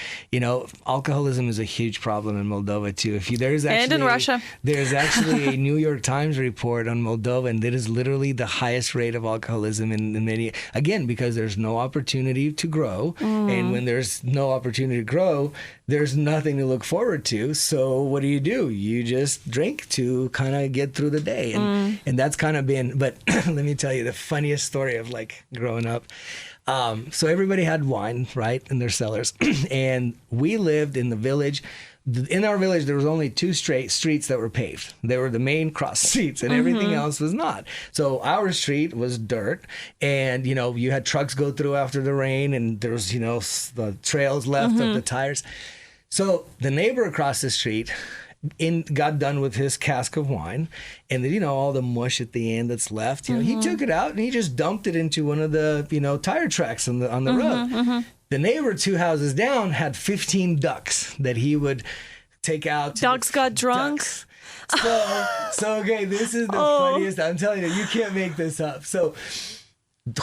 alcoholism is a huge problem in Moldova too. And in Russia. There's actually a New York Times report on Moldova, and that is literally the highest rate of alcoholism in many, again, because there's no opportunity to grow. And when there's no opportunity to grow, there's nothing to look forward to. So what do? You just drink to kind of get through the day. And that's kind of been, but let me tell you the funniest story of like growing up. So everybody had wine, right, in their cellars. And we lived in the village. In our village, there was only two straight streets that were paved. They were the main cross streets, and everything else was not. So our street was dirt, and you had trucks go through after the rain, and there was the trails left of the tires. So the neighbor across the street, got done with his cask of wine, and then, you know, all the mush at the end that's left, you know, he took it out and he just dumped it into one of the, you know, tire tracks on the road. The neighbor 2 houses down had 15 ducks that he would take out. Ducks got drunk. Ducks. So okay, this is the funniest. I'm telling you, you can't make this up. So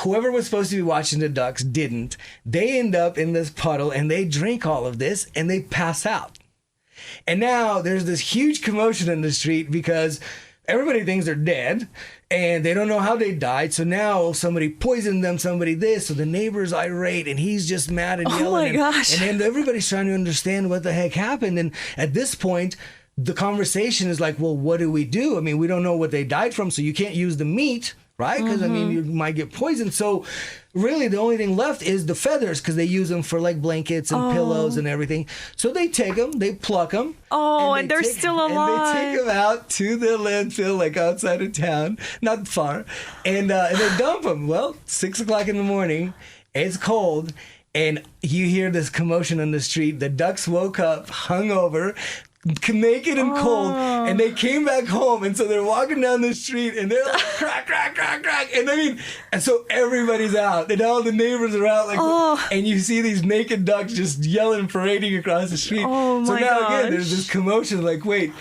whoever was supposed to be watching the ducks didn't. They end up in this puddle and they drink all of this and they pass out. And now there's this huge commotion in the street because everybody thinks they're dead and they don't know how they died. So now somebody poisoned them, somebody this. So the neighbor's irate and he's just mad and yelling. Oh my gosh. And then everybody's trying to understand what the heck happened. And at this point, the conversation is like, well, what do we do? I mean, we don't know what they died from, so you can't use the meat, right? Because, I mean, you might get poisoned. So really the only thing left is the feathers because they use them for like blankets and pillows and everything. So they take them, they pluck them. Oh, and they're still alive. And they take them out to the landfill, like outside of town, not far, and they dump them. Well, 6 o'clock in the morning, it's cold, and you hear this commotion on the street. The ducks woke up, hungover, naked and cold, and they came back home, and so they're walking down the street and they're like crack, crack, crack, crack, and I mean, and so everybody's out and all the neighbors are out, like, and you see these naked ducks just yelling, parading across the street. Oh so my now gosh. again, there's this commotion, like, wait,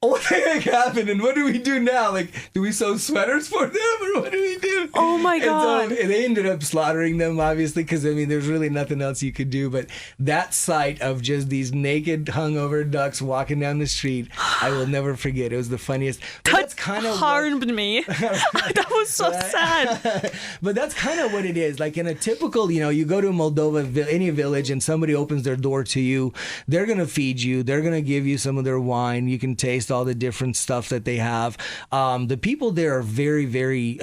what the heck happened and what do we do now? Like, do we sew sweaters for them or what do we do? Oh my God. And so they ended up slaughtering them, obviously, because I mean, there's really nothing else you could do. But that sight of just these naked, hungover ducks walking down the street, I will never forget. It was the funniest. But That that's kind of harmed me. That was so sad. But that's kind of what it is. Like in a typical, you know, you go to Moldova, any village, and somebody opens their door to you, they're going to feed you. They're going to give you some of their wine. You can taste all the different stuff that they have. The people there are very, very,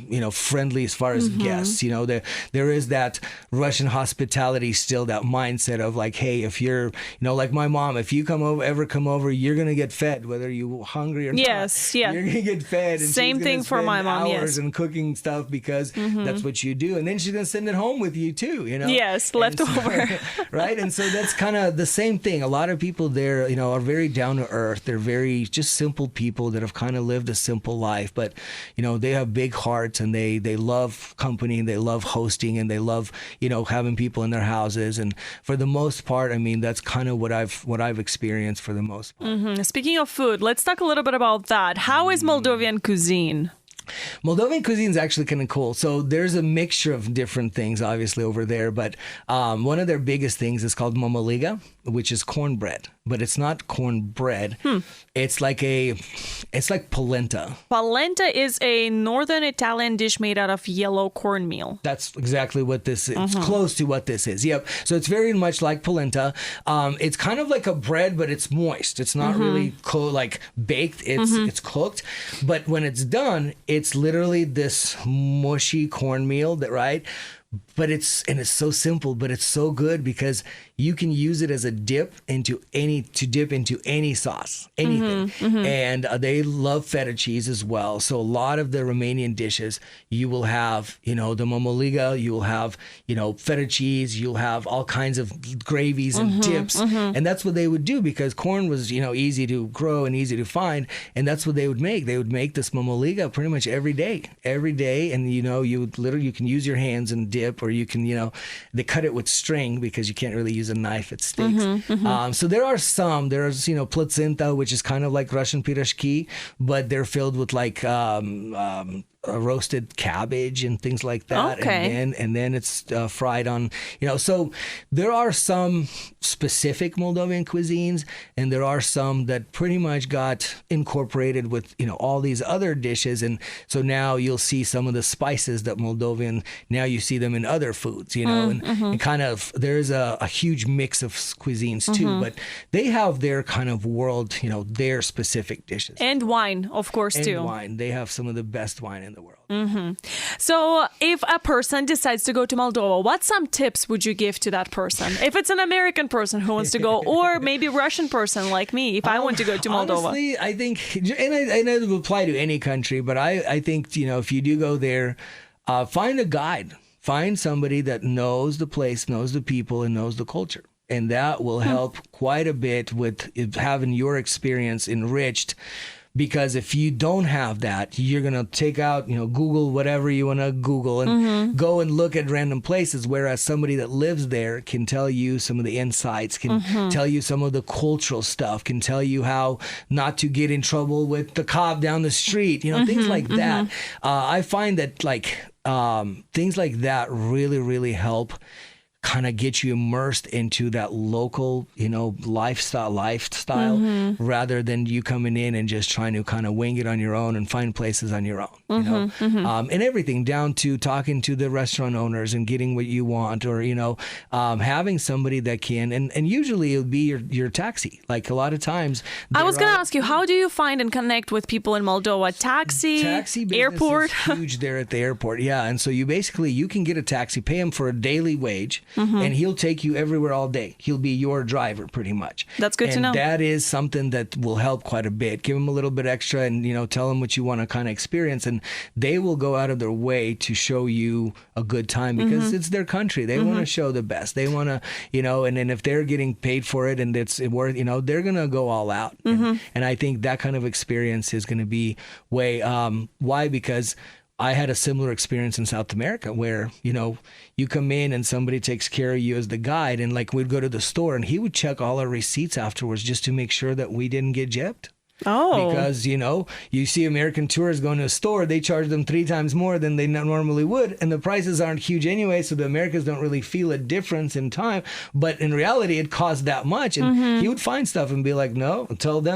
you know, friendly as far as guests. You know, there is that Russian hospitality still, that mindset of like, hey, if you're, you know, like my mom, if you ever come over, you're going to get fed, whether you're hungry or not. Yes, yeah. You're going to get fed. And Same she's thing gonna for my spend mom, hours yes. and cooking stuff because that's what you do. And then she's going to send it home with you too, you know? Yes, And leftover. so, right? And so that's kind of the same thing. A lot of people there, you know, are very down to earth. They're very just simple people that have kind of lived a simple life, but you know, they have big hearts and they love company and they love hosting and they love, you know, having people in their houses. And for the most part, I mean, that's kind of what I've experienced for the most part. Speaking of food, let's talk a little bit about that. How is Moldovan cuisine? Moldovan cuisine is actually kind of cool. So there's a mixture of different things, obviously, over there. But one of their biggest things is called momoliga, which is cornbread. But it's not cornbread. It's like polenta. Polenta is a northern Italian dish made out of yellow cornmeal. That's exactly what this is. It's close to what this is. Yep. So it's very much like polenta. It's kind of like a bread, but it's moist. It's not really like baked. It's cooked. But when it's done, it's literally this mushy cornmeal that, right? But it's so simple, but it's so good because you can use it as a dip into any sauce, anything. And they love feta cheese as well. So a lot of the Romanian dishes, you will have, you know, the momoliga, you will have, you know, feta cheese, you'll have all kinds of gravies and dips. And that's what they would do because corn was, you know, easy to grow and easy to find. And that's what they would make. They would make this momoliga pretty much every day. And, you know, you can use your hands and dip, or you can, you know, they cut it with string because you can't really use a knife, it sticks. So there's, you know, placenta, which is kind of like Russian pirashki, but they're filled with like roasted cabbage and things like that. Okay. And then it's fried on, you know, so there are some specific Moldovan cuisines and there are some that pretty much got incorporated with, you know, all these other dishes. And so now you'll see some of the spices that Moldovan, now you see them in other foods, you know, and kind of, there's a huge mix of cuisines too, but they have their kind of world, you know, their specific dishes. And wine, of course, And too. wine. They have some of the best wine in the world. So if a person decides to go to Moldova, what some tips would you give to that person? If it's an American person who wants to go, or maybe a Russian person like me, if I want to go to Moldova. Honestly, I think, and it would apply to any country, but I think, you know, if you do go there, find a guide. Find somebody that knows the place, knows the people, and knows the culture. And that will help quite a bit with having your experience enriched. Because if you don't have that, you're going to take out, Google whatever you want to Google and go and look at random places. Whereas somebody that lives there can tell you some of the insights, can tell you some of the cultural stuff, can tell you how not to get in trouble with the cop down the street, things like that. I find that things like that really, really help kind of get you immersed into that local, lifestyle rather than you coming in and just trying to kind of wing it on your own and find places on your own, and everything down to talking to the restaurant owners and getting what you want, or, having somebody that can, and usually it'll be your taxi. Like a lot of times. I was going to ask you, how do you find and connect with people in Moldova? Taxi airport? Is huge there at the airport. Yeah. And so you can get a taxi, pay him for a daily wage. And he'll take you everywhere all day. He'll be your driver pretty much. That's good to know. And that is something that will help quite a bit. Give him a little bit extra and, tell him what you want to kind of experience. And they will go out of their way to show you a good time because it's their country. They want to show the best. They want to, and then if they're getting paid for it and it's worth, they're going to go all out. And I think that kind of experience is going to be why? Because I had a similar experience in South America where, you come in and somebody takes care of you as the guide. And we'd go to the store and he would check all our receipts afterwards just to make sure that we didn't get gypped. Oh. Because, you see American tourists going to a store, they charge them 3 times more than they normally would. And the prices aren't huge anyway, so the Americans don't really feel a difference in time. But in reality, it costs that much. And he would find stuff and be like, no,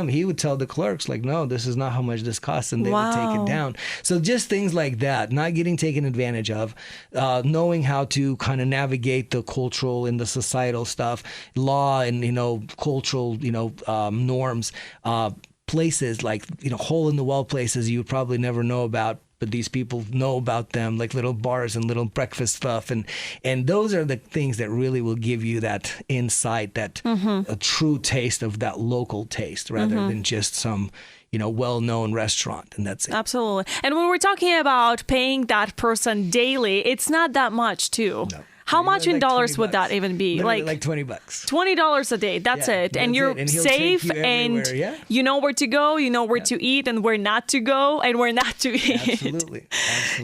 he would tell the clerks, no, this is not how much this costs. And they would take it down. So just things like that, not getting taken advantage of, knowing how to kind of navigate the cultural and the societal stuff, law and, cultural, norms, places hole in the wall places you would probably never know about, but these people know about them, like little bars and little breakfast stuff. And those are the things that really will give you that insight, that a true taste of that local taste rather than just some, well-known restaurant. And that's it. Absolutely. And when we're talking about paying that person daily, it's not that much too. No. How much in dollars would that even be? Like $20. $20 a day. That's it. And you're safe and you know where to go, you know where to eat and where not to go and where not to eat. Absolutely.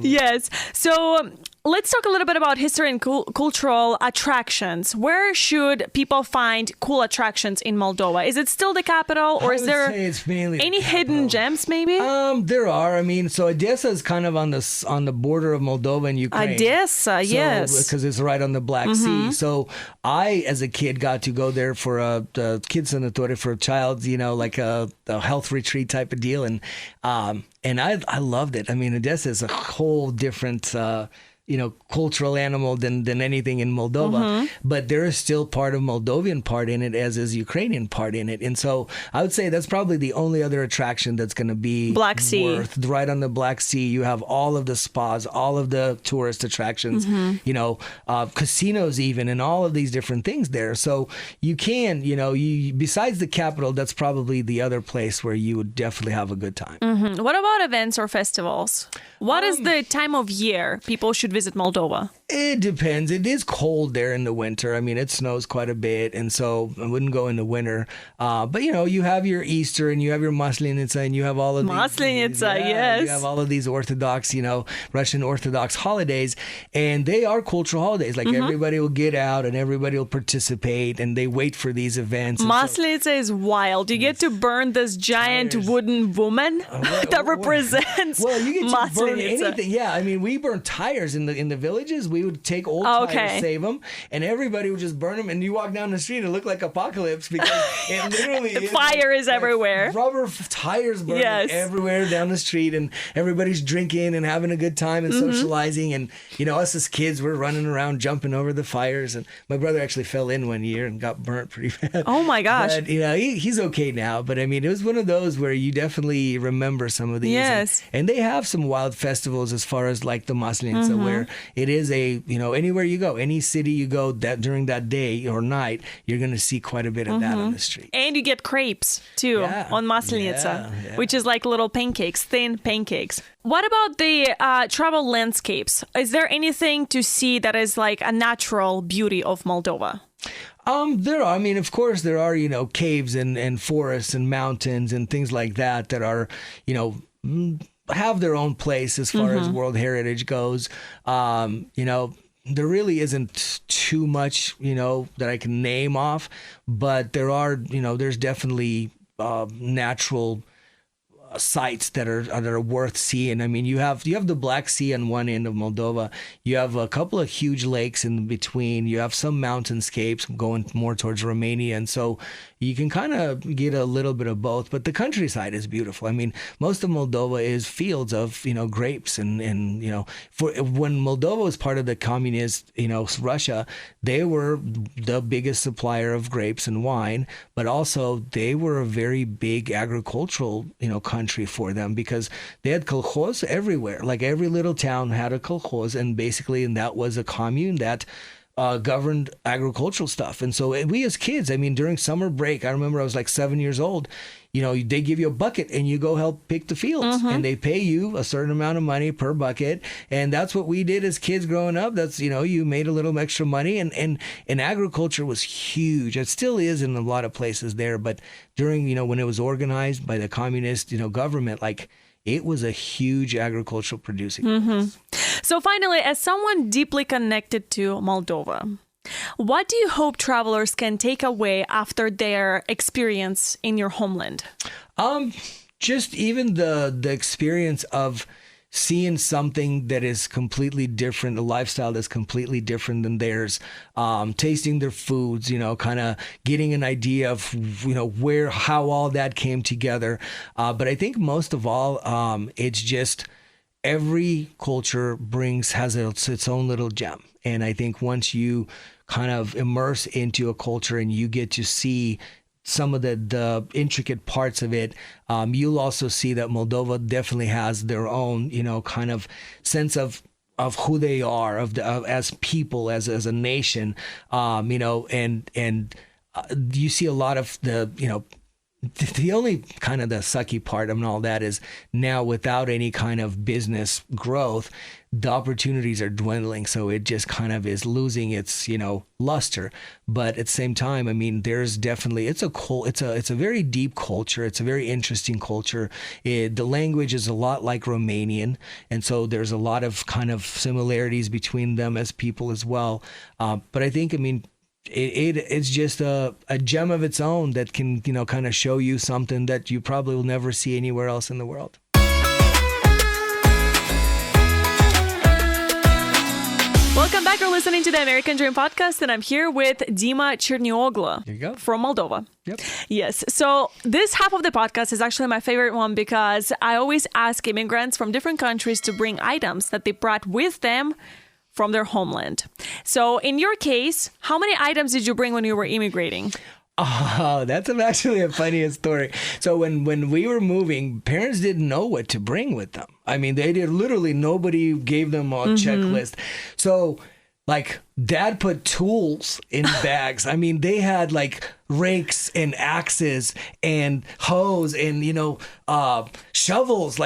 Yes. So let's talk a little bit about history and cultural attractions. Where should people find cool attractions in Moldova? Is it still the capital, or is there any hidden gems maybe? There are. So Odessa is kind of on the border of Moldova and Ukraine. Odessa, yes. Because it's right on the Black Sea. So I, as a kid, got to go there for a kid sanatory for a child, like a health retreat type of deal. And I loved it. Odessa is a whole different cultural animal than anything in Moldova, but there is still part of Moldovan part in it, as is Ukrainian part in it. And so I would say that's probably the only other attraction that's going to be Black Sea. Right on the Black Sea. You have all of the spas, all of the tourist attractions, casinos even, and all of these different things there. So you can, besides the capital, that's probably the other place where you would definitely have a good time. What about events or festivals? What is the time of year people should visit Moldova? It depends. It is cold there in the winter. It snows quite a bit, and so I wouldn't go in the winter. But you have your Easter and you have your Maslenitsa and you have all of these. Maslenitsa, yes. You have all of these Orthodox, Russian Orthodox holidays, and they are cultural holidays. Everybody will get out and everybody will participate, and they wait for these events. Maslenitsa is wild. You get to burn this giant wooden woman that represents you get to burn Maslenitsa. anything. Yeah, we burn tires in the villages. We would take old tires, save them, and everybody would just burn them. And you walk down the street and it looked like apocalypse because it literally the fire is everywhere. Rubber tires burning everywhere down the street, and everybody's drinking and having a good time and socializing. And us as kids, we're running around jumping over the fires. And my brother actually fell in one year and got burnt pretty bad. Oh my gosh! But he's okay now. But it was one of those where you definitely remember some of these. Yes, and they have some wild festivals as far as like the Maslenitsa, where it is anywhere you go, any city you go that during that day or night, you're going to see quite a bit of that on the street. And you get crepes too on Maslenitsa, which is like little pancakes, thin pancakes. What about the travel landscapes? Is there anything to see that is like a natural beauty of Moldova? There are. I mean, of course, there are, caves and forests and mountains and things like that that are, have their own place as far as World Heritage goes. There really isn't too much, that I can name off, but there are, there's definitely natural sites that are worth seeing. I mean, you have the Black Sea on one end of Moldova. You have a couple of huge lakes in between. You have some mountainscapes going more towards Romania, and so you can kind of get a little bit of both. But the countryside is beautiful. I mean, most of Moldova is fields of grapes, and for when Moldova was part of the communist Russia, they were the biggest supplier of grapes and wine, but also they were a very big agricultural country for them, because they had kolkhoz everywhere. Like every little town had a kolkhoz, and that was a commune that governed agricultural stuff. And so we as kids, I mean, during summer break, I remember I was like 7 years old, they give you a bucket and you go help pick the fields, and they pay you a certain amount of money per bucket. And that's what we did as kids growing up. That's, you made a little extra money, and agriculture was huge. It still is in a lot of places there. But during, when it was organized by the communist, government, like it was a huge agricultural producing place. So finally, as someone deeply connected to Moldova, what do you hope travelers can take away after their experience in your homeland? Just even the experience of seeing something that is completely different, a lifestyle that's completely different than theirs, tasting their foods, kind of getting an idea of, how all that came together. But I think most of all, it's just every culture has its own little gem. And I think once you kind of immerse into a culture and you get to see some of the intricate parts of it, you'll also see that Moldova definitely has their own, kind of sense of who they are, as people, as a nation, and you see a lot of the only kind of the sucky part of all that is now, without any kind of business growth, the opportunities are dwindling. So it just kind of is losing its, luster. But at the same time, I mean, there's definitely, it's a very deep culture. It's a very interesting culture. The language is a lot like Romanian. And so there's a lot of kind of similarities between them as people as well. But I think, I mean, it's just a gem of its own that can, kind of show you something that you probably will never see anywhere else in the world. Welcome back. You're listening to the American Dream Podcast, and I'm here with Dima Chernioglo. There you go. From Moldova. Yep. Yes. So this half of the podcast is actually my favorite one, because I always ask immigrants from different countries to bring items that they brought with them from their homeland. So in your case, how many items did you bring when you were immigrating? Oh, that's actually a funniest story. So when we were moving, parents didn't know what to bring with them. I mean, literally nobody gave them a checklist. So like dad put tools in bags. I mean, they had like rakes and axes and hoes and, shovels,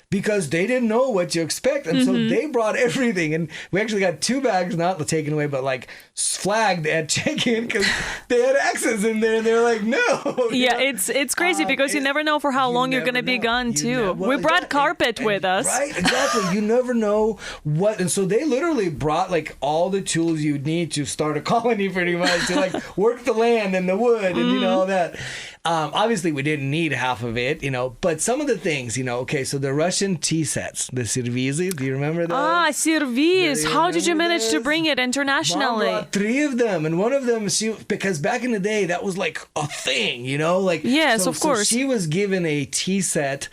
because they didn't know what to expect. And so they brought everything. And we actually got 2 bags, not taken away, but flagged at check-in because they had axes in there. And they were like, no. Yeah, it's crazy because you never know for how long you're going to be gone, too. We brought carpet with us. Right, exactly. You never know what. And so they literally brought all the tools you need to start a colony, pretty much, to work the land and the wood and, all that. Obviously, we didn't need half of it, but some of the things, okay, so the Russian tea sets, the servizi, do you remember those? Service. How did you manage to bring it internationally? Mom brought 3 of them, and one of them, because back in the day, that was a thing, Yes, of course. So she was given a tea set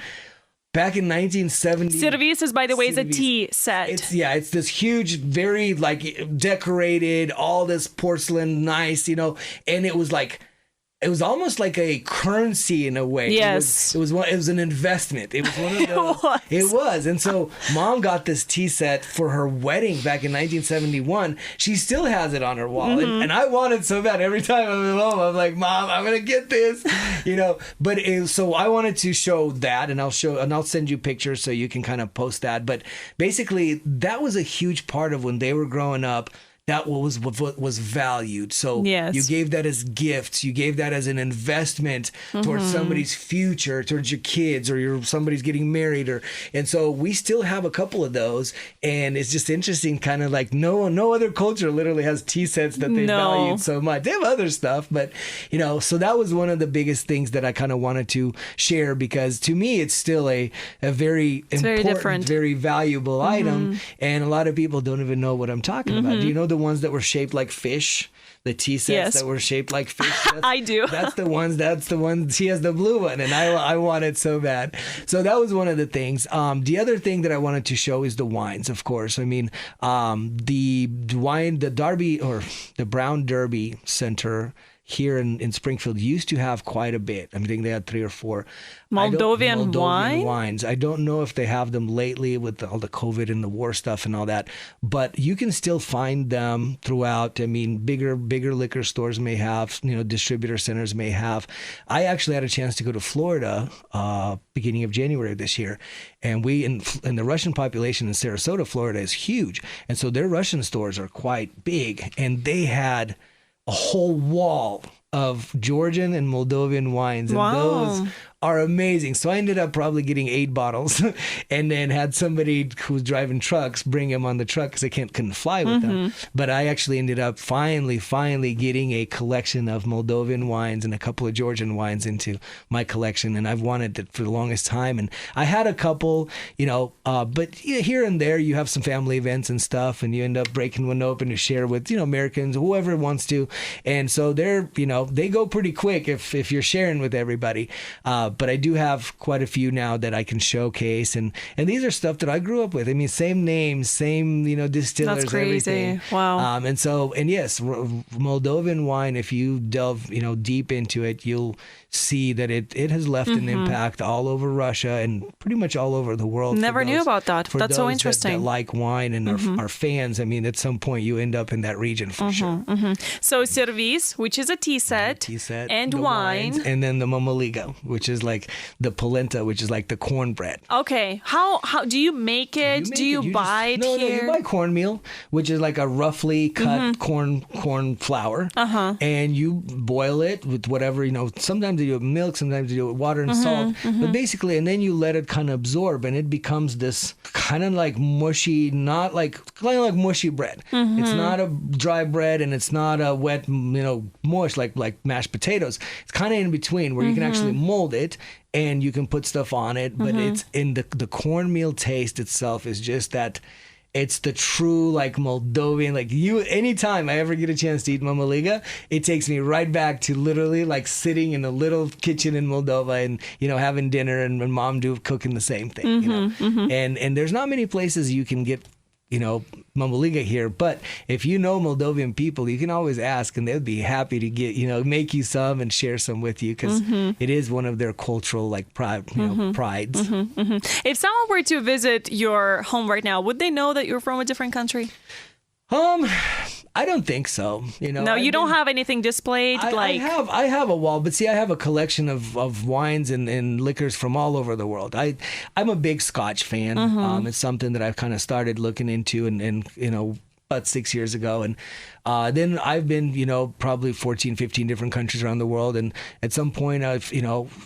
back in 1970. Service is, by the way, is a tea set. It's this huge, very decorated, all this porcelain, nice, and it was it was almost like a currency in a way. Yes. It was an investment. It was one of those. It was. And so Mom got this tea set for her wedding back in 1971. She still has it on her wall. And I want it so bad. Every time I'm home, I'm like, Mom, I'm going to get this, But so I wanted to show that, and I'll send you pictures so you can kind of post that. But basically, that was a huge part of when they were growing up. that was what was valued. So Yes. you gave that as gifts. You gave that as an investment towards somebody's future, towards your kids, or somebody's getting married, and so we still have a couple of those, and it's just interesting. Kind of like no other culture literally has tea sets that they valued so much. They have other stuff, but so that was one of the biggest things that I kind of wanted to share, because to me it's still a very important, very valuable item, and a lot of people don't even know what I'm talking about. Do you know the ones that were shaped like fish? The tea sets that were shaped like fish. I do. That's the one. She has the blue one, and I want it so bad. So that was one of the things. The other thing that I wanted to show is the wines, of course. I mean, the wine, the Derby, or the Brown Derby Center here in Springfield used to have quite a bit. I think they had 3 or 4 Moldovan wines. I don't know if they have them lately with all the COVID and the war stuff and all that, but you can still find them throughout. I mean, bigger liquor stores may have, distributor centers may have. I actually had a chance to go to Florida beginning of January this year, and the Russian population in Sarasota, Florida is huge, and so their Russian stores are quite big, and they had a whole wall of Georgian and Moldovan wines, and those are amazing. So I ended up probably getting 8 bottles, and then had somebody who was driving trucks bring them on the truck because I couldn't fly with them. But I actually ended up finally getting a collection of Moldovan wines and a couple of Georgian wines into my collection, and I've wanted it for the longest time. And I had a couple, but here and there you have some family events and stuff, and you end up breaking one open to share with Americans, whoever wants to, and so they're they go pretty quick if you're sharing with everybody. But I do have quite a few now that I can showcase, and these are stuff that I grew up with. I mean, same names, same distillers, that's crazy. Everything. Wow. And yes, Moldovan wine. If you delve deep into it, you'll see that it has left an impact all over Russia and pretty much all over the world. Never knew about that. That's so interesting. That like wine and are fans. I mean, at some point you end up in that region for sure. So service, which is a tea set, and wine, wines, and then the mamaliga, which is like the polenta, which is like the cornbread. Okay, how do you make it? Do you buy it here? No, you buy cornmeal, which is like a roughly cut corn flour, and you boil it with whatever Sometimes you do it with milk, sometimes you do it with water and salt, but basically, and then you let it kind of absorb, and it becomes this kind of like mushy, kind of like mushy bread. It's not a dry bread, and it's not a wet, mush like mashed potatoes. It's kind of in between, where you can actually mold it and you can put stuff on it, but it's in the cornmeal taste itself is just that. It's the true Moldovan, anytime I ever get a chance to eat mamaliga, it takes me right back to literally sitting in a little kitchen in Moldova and, having dinner and mom cooking the same thing, And there's not many places you can get, mamaliga here, but if Moldovan people, you can always ask and they'd be happy to get, make you some and share some with you, because it is one of their cultural prides. If someone were to visit your home right now, would they know that you're from a different country? I don't think so. No, you don't have anything displayed. I have a wall, but see, I have a collection of wines and liquors from all over the world. I'm a big Scotch fan. It's something that I've kind of started looking into, and about 6 years ago, and then I've been probably 14, 15 different countries around the world, and at some point I've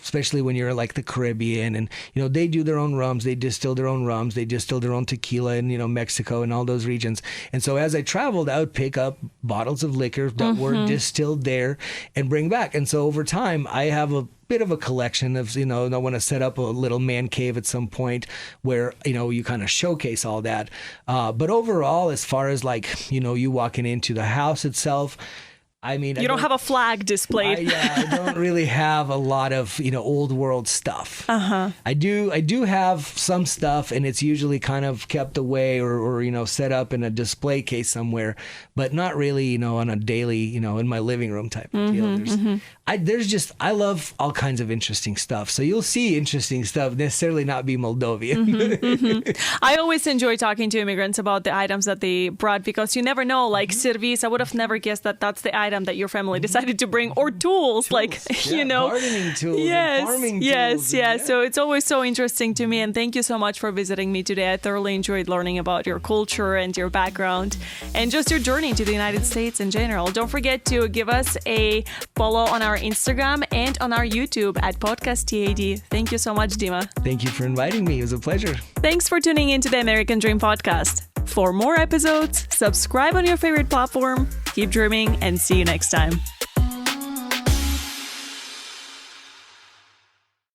especially when you're like the Caribbean, and they do their own rums, they distill their own rums, they distill their own tequila in Mexico and all those regions. And so as I traveled, I would pick up bottles of liquor that were distilled there and bring back. And so over time I have a bit of a collection of, I want to set up a little man cave at some point where, you kind of showcase all that. But overall, as far as you walking into the house itself, I mean, you don't have a flag displayed. I don't really have a lot of, old world stuff. I do have some stuff, and it's usually kind of kept away or set up in a display case somewhere, but not really, on a daily, in my living room type of deal. I love all kinds of interesting stuff. So you'll see interesting stuff, necessarily not be Moldovan. I always enjoy talking to immigrants about the items that they brought, because you never know, like service. I would have never guessed that that's the item that your family decided to bring, or tools. Like, gardening tools, and farming tools. Yes. So it's always so interesting to me. And thank you so much for visiting me today. I thoroughly enjoyed learning about your culture and your background and just your journey to the United States in general. Don't forget to give us a follow on our Instagram and on our YouTube at Podcast TAD. Thank you so much, Dima. Thank you for inviting me. It was a pleasure. Thanks for tuning into the American Dream Podcast. For more episodes, subscribe on your favorite platform. Keep dreaming, and see you next time.